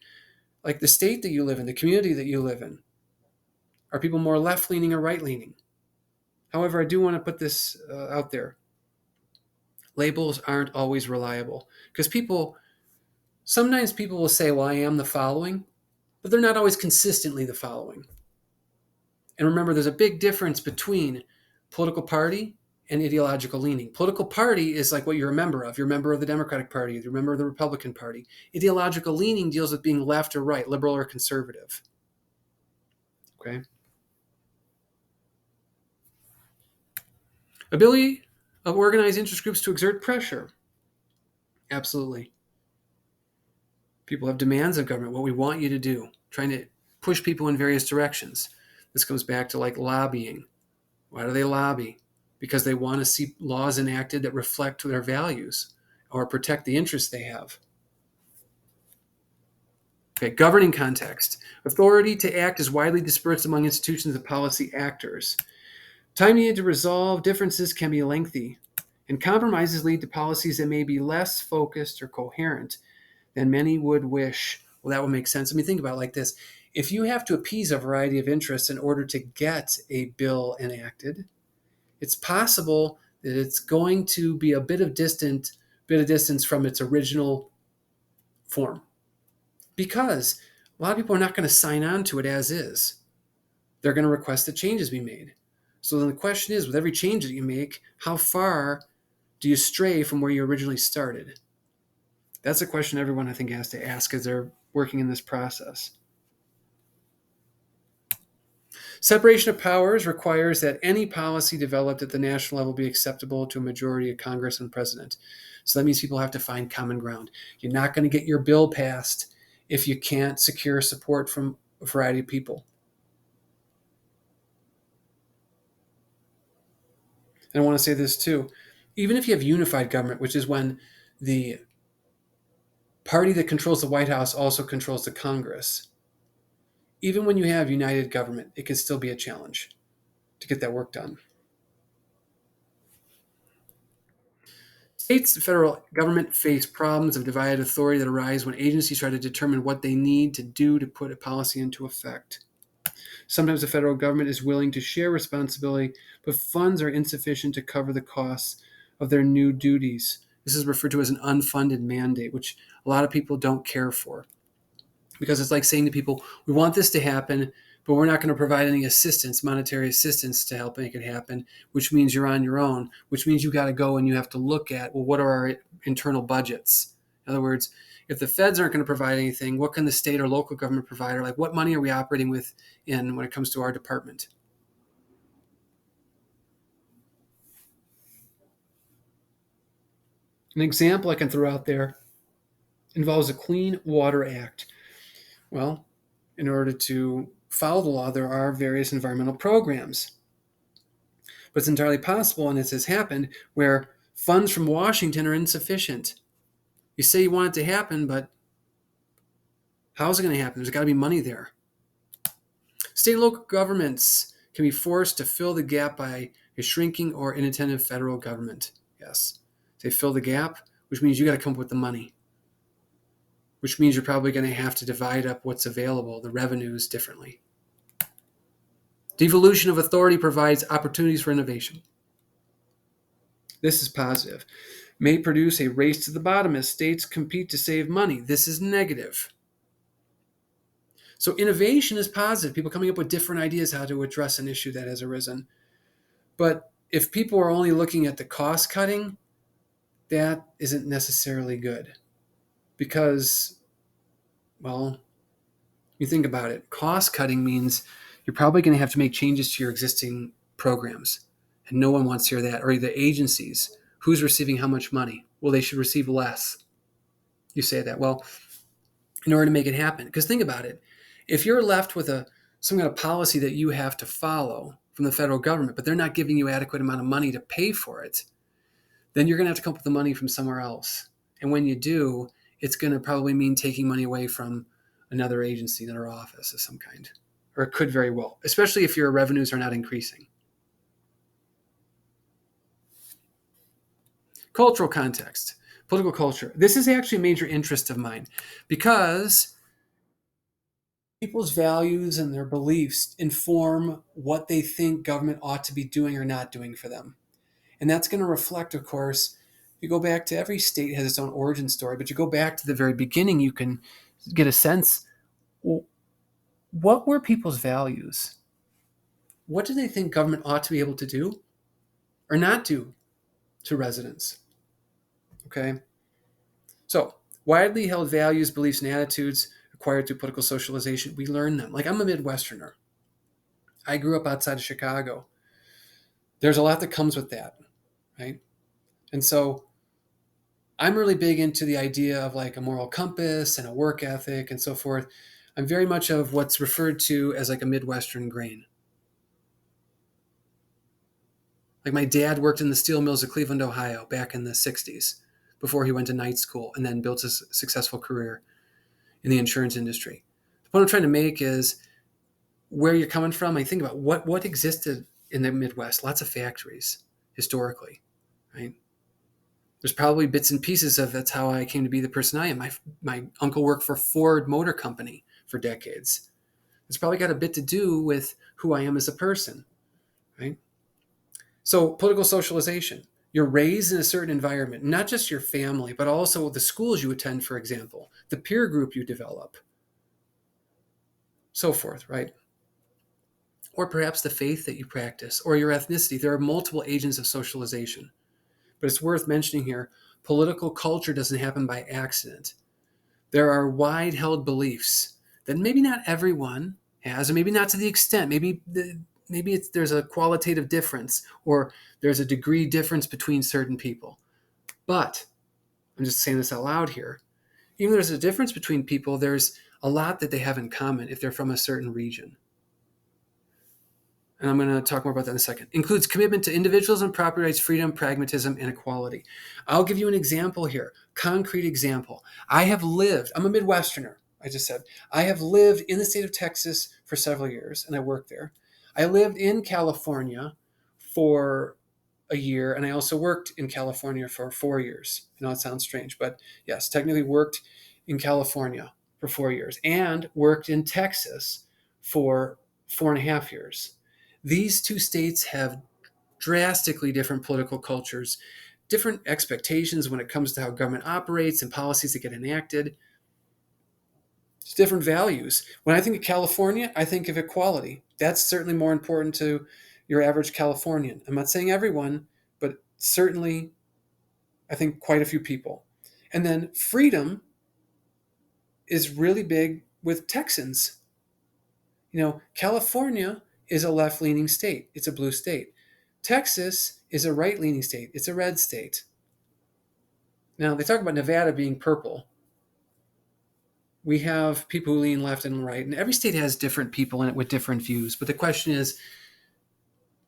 like the state that you live in, the community that you live in. Are people more left-leaning or right-leaning? However, I do want to put this out there. Labels aren't always reliable because sometimes people will say, well, I am the following, but they're not always consistently the following. And remember, there's a big difference between political party and ideological leaning. Political party is like what you're a member of. You're a member of the Democratic Party. You're a member of the Republican Party. Ideological leaning deals with being left or right, liberal or conservative. Okay? Ability of organized interest groups to exert pressure. Absolutely. People have demands of government, what we want you to do, trying to push people in various directions. This comes back to like lobbying. Why do they lobby? Because they want to see laws enacted that reflect their values or protect the interests they have. Okay, governing context. Authority to act is widely dispersed among institutions and policy actors. Time needed to resolve differences can be lengthy, and compromises lead to policies that may be less focused or coherent than many would wish. Well, that would make sense. I mean, think about it like this. If you have to appease a variety of interests in order to get a bill enacted, it's possible that it's going to be a bit of distance from its original form. Because a lot of people are not going to sign on to it as is. They're going to request that changes be made. So then the question is, with every change that you make, how far do you stray from where you originally started? That's a question everyone, I think, has to ask as they're working in this process. Separation of powers requires that any policy developed at the national level be acceptable to a majority of Congress and President. So that means people have to find common ground. You're not going to get your bill passed if you can't secure support from a variety of people. And I want to say this too. Even if you have unified government, which is when the party that controls the White House also controls the Congress, even when you have united government, it can still be a challenge to get that work done. States and federal government face problems of divided authority that arise when agencies try to determine what they need to do to put a policy into effect. Sometimes the federal government is willing to share responsibility, but funds are insufficient to cover the costs of their new duties. This is referred to as an unfunded mandate, which a lot of people don't care for. Because it's like saying to people, we want this to happen, but we're not going to provide any assistance, monetary assistance to help make it happen, which means you're on your own, which means you got to go and you have to look at, well, what are our internal budgets? In other words, if the feds aren't going to provide anything, what can the state or local government provide? Or like, what money are we operating with when it comes to our department? An example I can throw out there involves the Clean Water Act. Well, in order to follow the law, there are various environmental programs. But it's entirely possible, and this has happened, where funds from Washington are insufficient. You say you want it to happen, but how's it going to happen? There's got to be money there. State and local governments can be forced to fill the gap by a shrinking or inattentive federal government. Yes. They fill the gap, which means you got to come up with the money, which means you're probably going to have to divide up what's available, the revenues, differently. Devolution of authority provides opportunities for innovation. This is positive. May produce a race to the bottom as states compete to save money. This is negative. So innovation is positive, people coming up with different ideas how to address an issue that has arisen. But if people are only looking at the cost cutting, that isn't necessarily good because, well, you think about it, cost cutting means you're probably going to have to make changes to your existing programs. And no one wants to hear that. Or the agencies, who's receiving how much money? Well, they should receive less. You say that. Well, in order to make it happen, because think about it. If you're left with some kind of policy that you have to follow from the federal government, but they're not giving you adequate amount of money to pay for it, then you're going to have to come up with the money from somewhere else. And when you do, it's going to probably mean taking money away from another agency, another office of some kind. Or it could very well, especially if your revenues are not increasing. Cultural context, political culture. This is actually a major interest of mine because people's values and their beliefs inform what they think government ought to be doing or not doing for them. And that's going to reflect, of course, you go back to every state has its own origin story, but you go back to the very beginning, you can get a sense, well, what were people's values? What do they think government ought to be able to do or not do to residents? Okay. So widely held values, beliefs, and attitudes acquired through political socialization, we learn them. Like I'm a Midwesterner. I grew up outside of Chicago. There's a lot that comes with that, right? And so I'm really big into the idea of like a moral compass and a work ethic and so forth. I'm very much of what's referred to as like a Midwestern grain. Like my dad worked in the steel mills of Cleveland, Ohio back in the 60s before he went to night school and then built a successful career in the insurance industry. The point I'm trying to make is where you're coming from. I think about what existed in the Midwest. Lots of factories historically, right? There's probably bits and pieces of that's how I came to be the person I am. My uncle worked for Ford Motor Company for decades. It's probably got a bit to do with who I am as a person, right? So political socialization. You're raised in a certain environment, not just your family, but also the schools you attend, for example, the peer group you develop, so forth, right? Or perhaps the faith that you practice or your ethnicity. There are multiple agents of socialization. But it's worth mentioning here, political culture doesn't happen by accident. There are wide held beliefs that maybe not everyone has, or maybe not to the extent. Maybe there's a qualitative difference or there's a degree difference between certain people. But I'm just saying this out loud here. Even though there's a difference between people, there's a lot that they have in common if they're from a certain region. And I'm going to talk more about that in a second. Includes commitment to individualism, property rights, freedom, pragmatism, and equality. I'll give you an example here, concrete example. I'm a Midwesterner, I just said. I have lived in the state of Texas for several years, and I worked there. I lived in California for a year, and I also worked in California for 4 years. I know it sounds strange, but yes, technically worked in California for 4 years and worked in Texas for 4.5 years. These two states have drastically different political cultures, different expectations when it comes to how government operates and policies that get enacted. It's different values. When I think of California, I think of equality. That's certainly more important to your average Californian. I'm not saying everyone, but certainly I think quite a few people. And then freedom is really big with Texans. California is a left-leaning state. It's a blue state. Texas is a right-leaning state. It's a red state. Now, they talk about Nevada being purple. We have people who lean left and right, and every state has different people in it with different views. But the question is,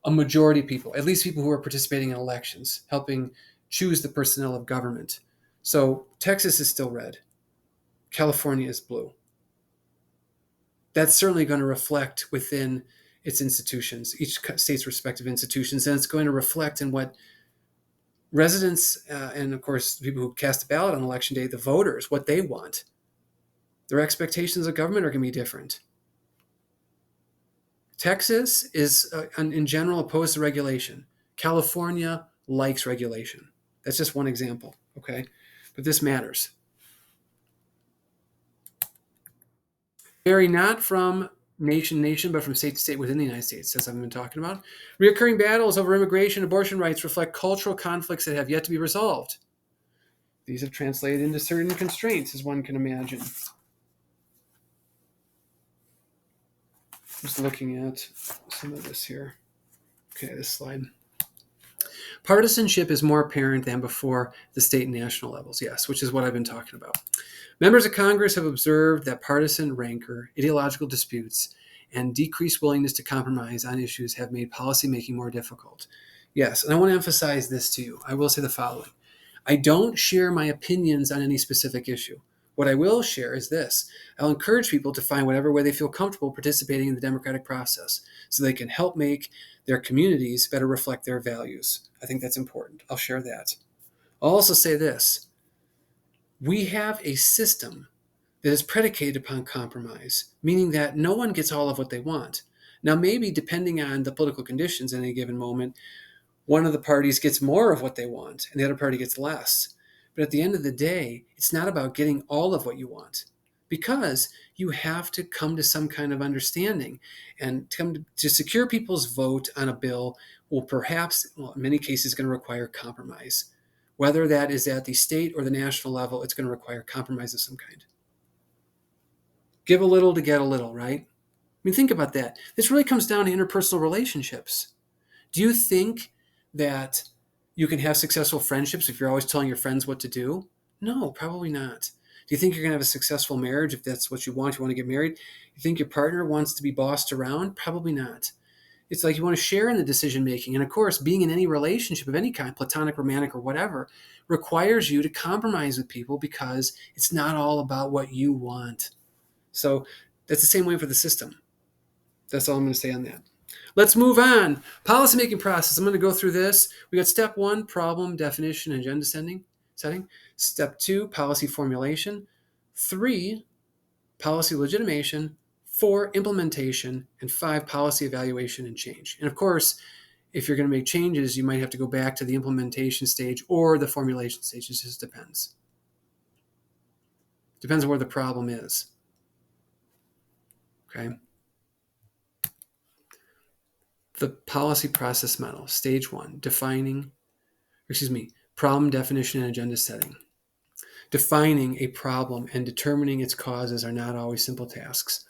a majority of people, at least people who are participating in elections, helping choose the personnel of government. So Texas is still red. California is blue. That's certainly going to reflect within its institutions, each state's respective institutions, and it's going to reflect in what residents and, of course, people who cast a ballot on election day, the voters, what they want. Their expectations of government are going to be different. Texas is, in general, opposed to regulation. California likes regulation. That's just one example, okay? But this matters. vary not from nation to nation, but from state to state within the United States, as I've been talking about. Reoccurring battles over immigration and abortion rights reflect cultural conflicts that have yet to be resolved. These have translated into certain constraints, as one can imagine. Just looking at some of this here. Okay, this slide. Partisanship is more apparent than before the state and national levels, yes, which is what I've been talking about. Members of Congress have observed that partisan rancor, ideological disputes, and decreased willingness to compromise on issues have made policymaking more difficult. Yes, and I want to emphasize this to you. I will say the following. I don't share my opinions on any specific issue. What I will share is this. I'll encourage people to find whatever way they feel comfortable participating in the democratic process so they can help make their communities better reflect their values. I think that's important. I'll share that. I'll also say this. We have a system that is predicated upon compromise, meaning that no one gets all of what they want. Now, maybe depending on the political conditions in any given moment, one of the parties gets more of what they want and the other party gets less. But at the end of the day, it's not about getting all of what you want, because you have to come to some kind of understanding, and to secure people's vote on a bill will perhaps, well, in many cases, going to require compromise. Whether that is at the state or the national level, it's going to require compromise of some kind. Give a little to get a little, right? I mean, think about that. This really comes down to interpersonal relationships. Do you think that you can have successful friendships if you're always telling your friends what to do? No, probably not. Do you think you're going to have a successful marriage if that's what you want to get married? You think your partner wants to be bossed around? Probably not. It's like you want to share in the decision making. And of course, being in any relationship of any kind, platonic, romantic, or whatever, requires you to compromise with people because it's not all about what you want. So that's the same way for the system. That's all I'm going to say on that. Let's move on. Policymaking process. I'm going to go through this. We got step 1, problem, definition, and agenda setting. Step 2, policy formulation. 3, policy legitimation. 4, implementation. And 5, policy evaluation and change. And of course, if you're going to make changes, you might have to go back to the implementation stage or the formulation stage. It just depends. Depends on where the problem is. Okay. The policy process model, stage 1, problem definition and agenda setting. Defining a problem and determining its causes are not always simple tasks.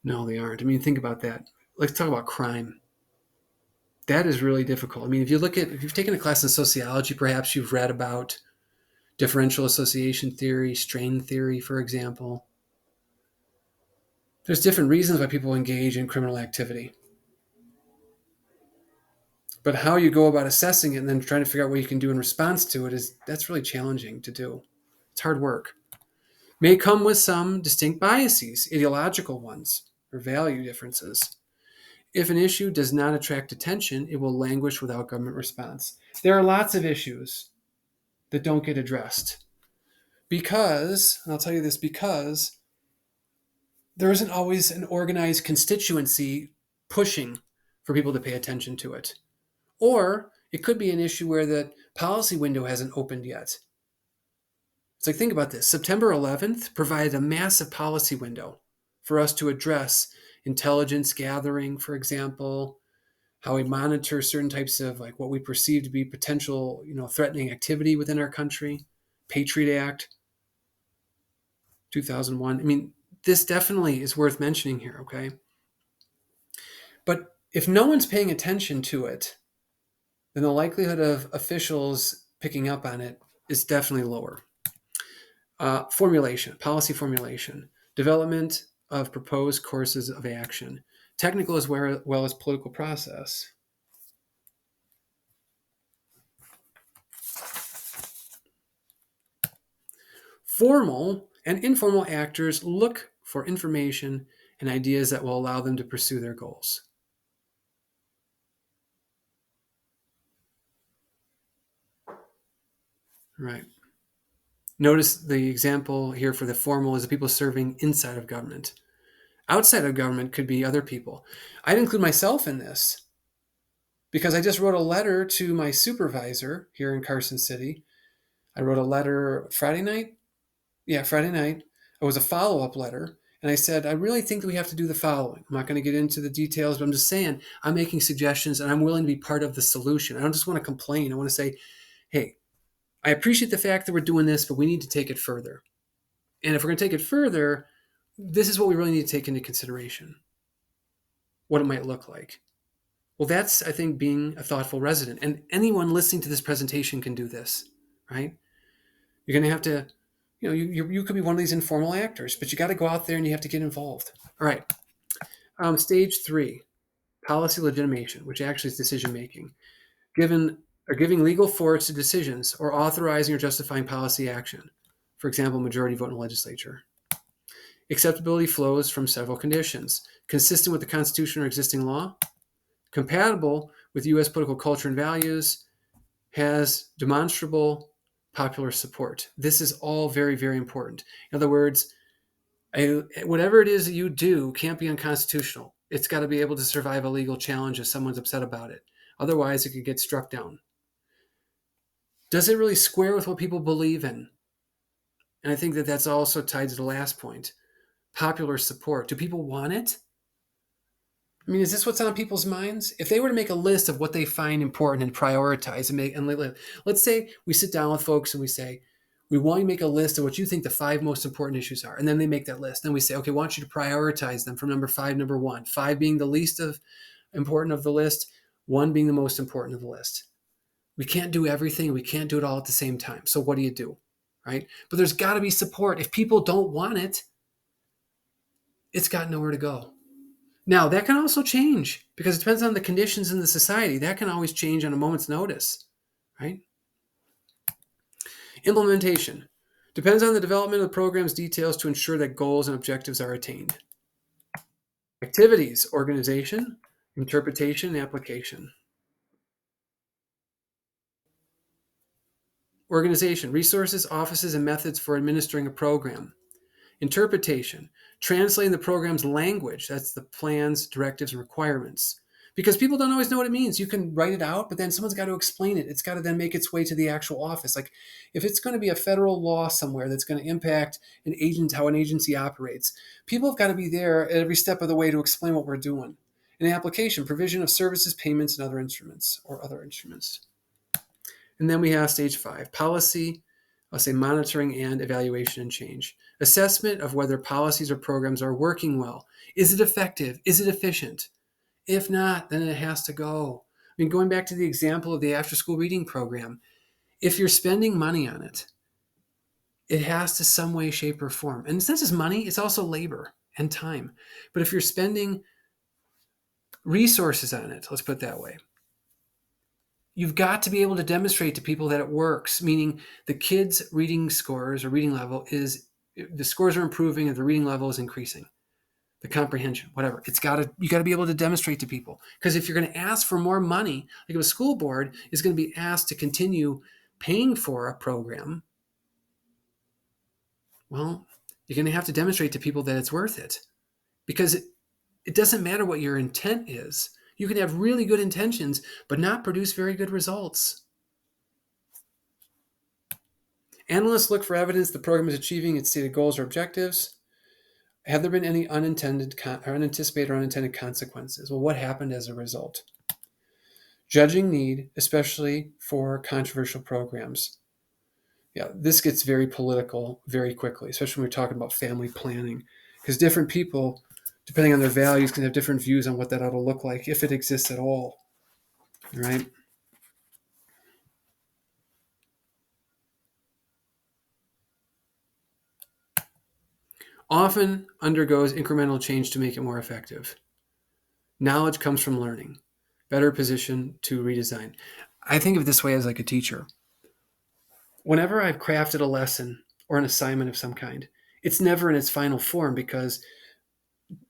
No, they aren't. I mean, think about that. Let's talk about crime. That is really difficult. I mean, if you've taken a class in sociology, perhaps you've read about differential association theory, strain theory, for example. There's different reasons why people engage in criminal activity. But how you go about assessing it and then trying to figure out what you can do in response to it that's really challenging to do. It's hard work. May come with some distinct biases, ideological ones, or value differences. If an issue does not attract attention, it will languish without government response. There are lots of issues that don't get addressed because, and I'll tell you this, because there isn't always an organized constituency pushing for people to pay attention to it. Or it could be an issue where the policy window hasn't opened yet. It's like, think about this. September 11th provided a massive policy window for us to address intelligence gathering, for example, how we monitor certain types of like what we perceive to be potential, threatening activity within our country. Patriot Act, 2001. I mean, this definitely is worth mentioning here, okay? But if no one's paying attention to it, then the likelihood of officials picking up on it is definitely lower. Policy formulation, development of proposed courses of action, technical as well as political process. Formal and informal actors look for information and ideas that will allow them to pursue their goals. Right. Notice the example here for the formal is the people serving inside of government. Outside of government could be other people. I'd include myself in this because I just wrote a letter to my supervisor here in Carson City. I wrote a letter Friday night. Yeah, Friday night. It was a follow-up letter, And I said, I really think that we have to do the following. I'm not going to get into the details, but I'm just saying I'm making suggestions and I'm willing to be part of the solution. I don't just want to complain. I want to say, hey, I appreciate the fact that we're doing this, but we need to take it further. And if we're going to take it further, this is what we really need to take into consideration, what it might look like. Well, that's, I think, being a thoughtful resident. And anyone listening to this presentation can do this, right? You're going to have to, you could be one of these informal actors, but you got to go out there and you have to get involved. All right. Stage 3, policy legitimation, which actually is decision making. Giving legal force to decisions or authorizing or justifying policy action. For example, majority vote in the legislature. Acceptability flows from several conditions: consistent with the Constitution or existing law, compatible with U.S. political culture and values, has demonstrable popular support. This is all very, very important. In other words, whatever it is that you do can't be unconstitutional. It's got to be able to survive a legal challenge if someone's upset about it. Otherwise, it could get struck down. Does it really square with what people believe in? And I think that that's also tied to the last point. Popular support. Do people want it? I mean, is this what's on people's minds? If they were to make a list of what they find important and prioritize let's say we sit down with folks and we say, we want you to make a list of what you think the 5 most important issues are. And then they make that list. Then we say, okay, I want you to prioritize them from number 5, number 1. 5 being the least important of the list, 1 being the most important of the list. We can't do everything. We can't do it all at the same time. So what do? Right? But there's got to be support. If people don't want it, it's got nowhere to go. Now, that can also change because it depends on the conditions in the society. That can always change on a moment's notice, right? Implementation depends on the development of the program's details to ensure that goals and objectives are attained. Activities, organization, interpretation, and application. Organization, resources, offices, and methods for administering a program. Interpretation, translating the program's language. That's the plans, directives, and requirements. Because people don't always know what it means. You can write it out, but then someone's got to explain it. It's got to then make its way to the actual office. Like if it's going to be a federal law somewhere that's going to impact how an agency operates, people have got to be there at every step of the way to explain what we're doing. An application, provision of services, payments, and other instruments. And then we have stage 5, policy, I'll say monitoring and evaluation and change. Assessment of whether policies or programs are working well. Is it effective? Is it efficient? If not, then it has to go. I mean, going back to the example of the after-school reading program, if you're spending money on it, it has to some way, shape, or form. And it's not just money, it's also labor and time. But if you're spending resources on it, let's put it that way, you've got to be able to demonstrate to people that it works, meaning the kids' reading scores or reading level the scores are improving and the reading level is increasing. The comprehension, whatever. You got to be able to demonstrate to people. Because if you're going to ask for more money, like if a school board is going to be asked to continue paying for a program, well, you're going to have to demonstrate to people that it's worth it. Because it doesn't matter what your intent is. You can have really good intentions, but not produce very good results. Analysts look for evidence the program is achieving its stated goals or objectives. Have there been any unanticipated or unintended consequences? Well, what happened as a result? Judging need, especially for controversial programs. Yeah, this gets very political very quickly, especially when we're talking about family planning, because different people, depending on their values, can have different views on what that ought to look like, if it exists at all, right? Often undergoes incremental change to make it more effective. Knowledge comes from learning. Better position to redesign. I think of it this way as like a teacher. Whenever I've crafted a lesson or an assignment of some kind, it's never in its final form because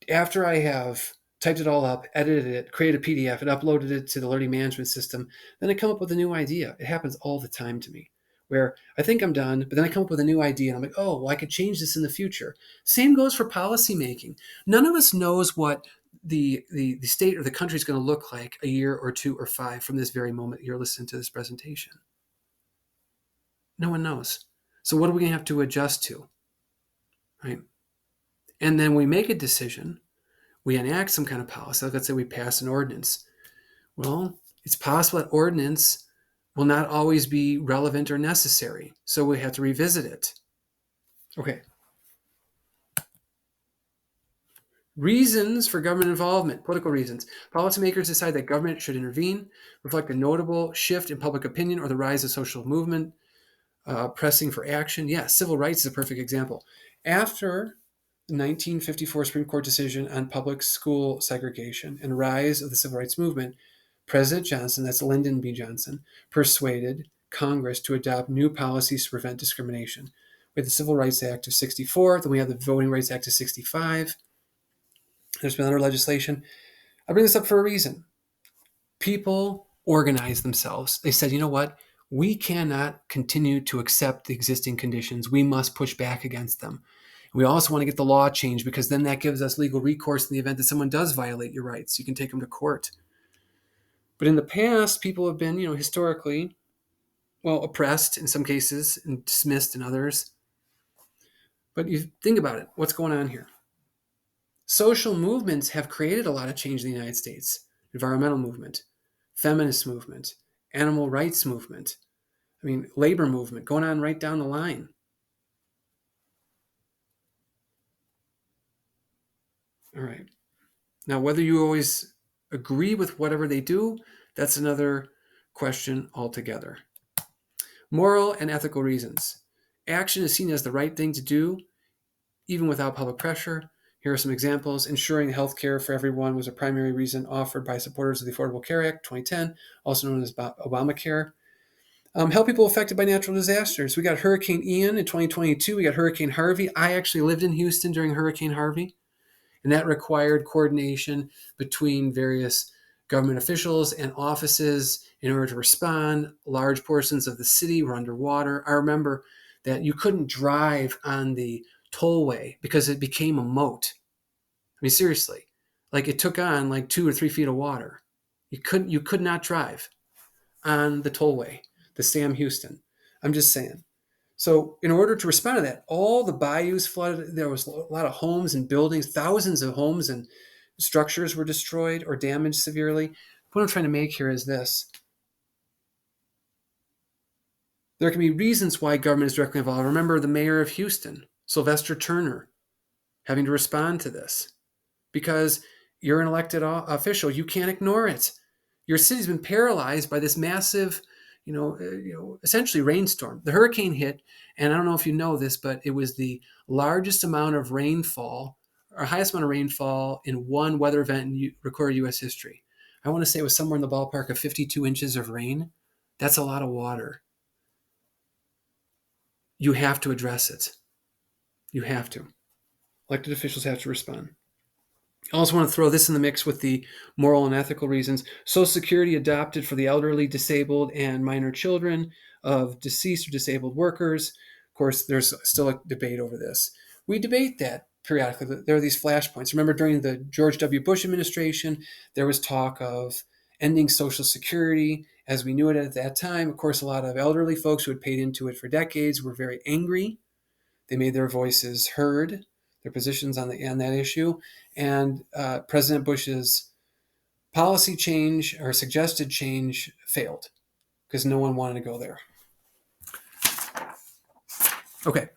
after I have typed it all up, edited it, created a PDF, and uploaded it to the learning management system, then I come up with a new idea. It happens all the time to me where I think I'm done, but then I come up with a new idea and I'm like, oh, well, I could change this in the future. Same goes for policy making. None of us knows what the state or the country is going to look like a year or 2 or 5 from this very moment you're listening to this presentation. No one knows. So what are we going to have to adjust to, right? And then we make a decision, we enact some kind of policy. Like let's say we pass an ordinance. Well, it's possible that ordinance will not always be relevant or necessary, so we have to revisit it. Okay. Reasons for government involvement, political reasons. Policymakers decide that government should intervene, reflect a notable shift in public opinion or the rise of social movement, pressing for action. Yeah, civil rights is a perfect example. After the 1954 Supreme Court decision on public school segregation and rise of the civil rights movement, President Johnson, that's Lyndon B. Johnson, persuaded Congress to adopt new policies to prevent discrimination. We had the Civil Rights Act of 64, then we have the Voting Rights Act of 65. There's been other legislation. I bring this up for a reason. People organized themselves. They said, you know what? We cannot continue to accept the existing conditions. We must push back against them. We also want to get the law changed because then that gives us legal recourse in the event that someone does violate your rights. You can take them to court. But in the past, people have been, historically, oppressed in some cases and dismissed in others. But you think about it. What's going on here? Social movements have created a lot of change in the United States. Environmental movement, feminist movement, animal rights movement, labor movement, going on right down the line. All right. Now, whether you always agree with whatever they do, that's another question altogether. Moral and ethical reasons. Action is seen as the right thing to do, even without public pressure. Here are some examples. Ensuring health care for everyone was a primary reason offered by supporters of the Affordable Care Act 2010, also known as Obamacare. Help people affected by natural disasters. We got Hurricane Ian in 2022. We got Hurricane Harvey. I actually lived in Houston during Hurricane Harvey, and that required coordination between various government officials and offices in order to respond. Large portions of the city were underwater. I remember that you couldn't drive on the tollway because it became a moat. Seriously, it took on 2 or 3 feet of water. You could not drive on the tollway, the Sam Houston. I'm just saying. So in order to respond to that, all the bayous flooded. There was a lot of homes and buildings, thousands of homes and structures were destroyed or damaged severely. What I'm trying to make here is this. There can be reasons why government is directly involved. Remember the mayor of Houston, Sylvester Turner, having to respond to this because you're an elected official. You can't ignore it. Your city's been paralyzed by this massive, essentially rainstorm. The hurricane hit, and I don't know if you know this, but it was the largest amount of rainfall, or highest amount of rainfall in one weather event in recorded U.S. history. I want to say it was somewhere in the ballpark of 52 inches of rain. That's a lot of water. You have to address it. You have to. Elected officials have to respond. I also want to throw this in the mix with the moral and ethical reasons. Social Security adopted for the elderly, disabled, and minor children of deceased or disabled workers. Of course, there's still a debate over this. We debate that periodically. There are these flashpoints. Remember, during the George W. Bush administration, there was talk of ending Social Security as we knew it at that time. Of course, a lot of elderly folks who had paid into it for decades were very angry. They made their voices heard, their positions on that issue, and President Bush's policy change or suggested change failed because no one wanted to go there. Okay.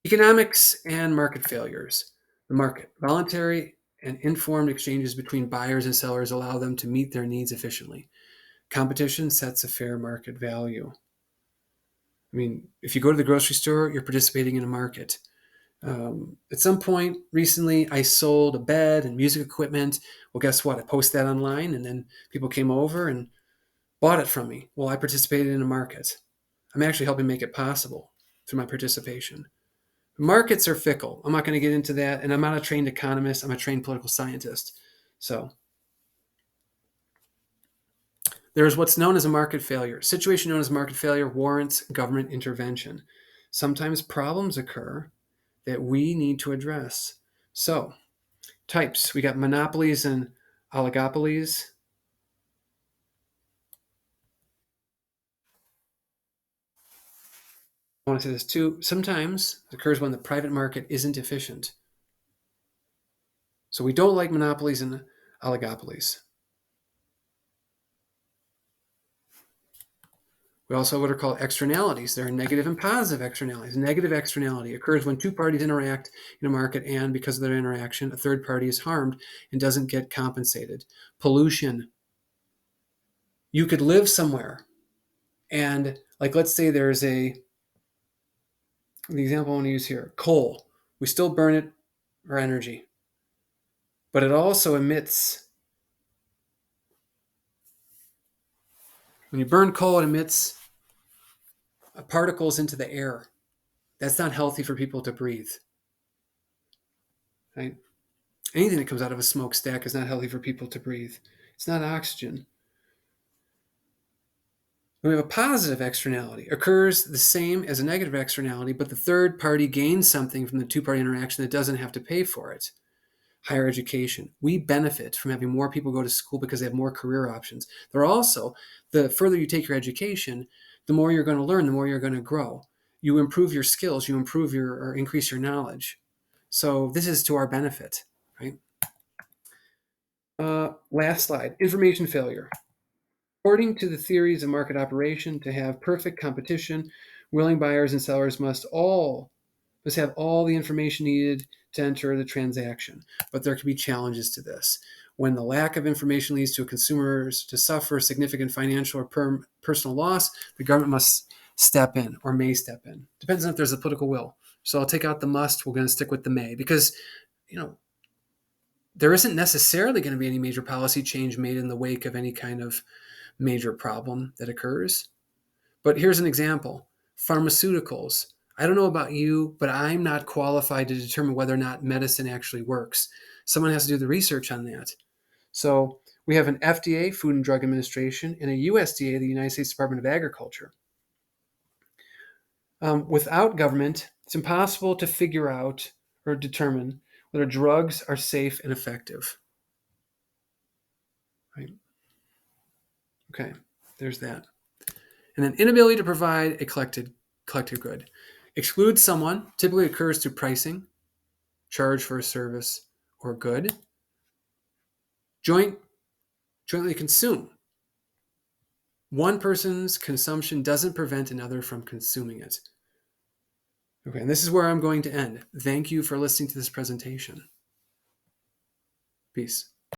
Economics and market failures. The market. Voluntary and informed exchanges between buyers and sellers allow them to meet their needs efficiently. Competition sets a fair market value. If you go to the grocery store, you're participating in a market. At some point recently, I sold a bed and music equipment. Well, guess what? I posted that online, and then people came over and bought it from me. Well, I participated in a market. I'm actually helping make it possible through my participation. Markets are fickle. I'm not going to get into that, and I'm not a trained economist. I'm a trained political scientist. So there is what's known as a market failure. A situation known as market failure warrants government intervention. Sometimes problems occur that we need to address. So, types. We got monopolies and oligopolies. I want to say this too. Sometimes it occurs when the private market isn't efficient. So we don't like monopolies and oligopolies. We also have what are called externalities. There are negative and positive externalities. Negative externality occurs when two parties interact in a market and because of their interaction, a third party is harmed and doesn't get compensated. Pollution. You could live somewhere and like let's say there's the example I want to use here, coal. We still burn it for energy, but it also emits, when you burn coal, it emits particles into the air. That's not healthy for people to breathe. Right? Anything that comes out of a smokestack is not healthy for people to breathe. It's not oxygen. When we have a positive externality, occurs the same as a negative externality, but the third party gains something from the two-party interaction that doesn't have to pay for it. Higher education. We benefit from having more people go to school because they have more career options. They're also, the further you take your education, the more you're going to learn, the more you're going to grow. You improve your skills, you improve your or increase your knowledge. So this is to our benefit, right? Last slide, information failure. According to the theories of market operation, to have perfect competition, willing buyers and sellers must have all the information needed to enter the transaction. But there can be challenges to this. When the lack of information leads to consumers to suffer significant financial or personal loss, the government must step in or may step in. Depends on if there's a political will. So I'll take out the must. We're going to stick with the may because, there isn't necessarily going to be any major policy change made in the wake of any kind of major problem that occurs. But here's an example. Pharmaceuticals. I don't know about you, but I'm not qualified to determine whether or not medicine actually works. Someone has to do the research on that. So we have an FDA, Food and Drug Administration, and a USDA, the United States Department of Agriculture. Without government, it's impossible to figure out or determine whether drugs are safe and effective. Right? Okay, there's that. And then inability to provide a collected good. Exclude someone typically occurs through pricing, charge for a service or good. Jointly consume. One person's consumption doesn't prevent another from consuming it. Okay, and this is where I'm going to end. Thank you for listening to this presentation. Peace.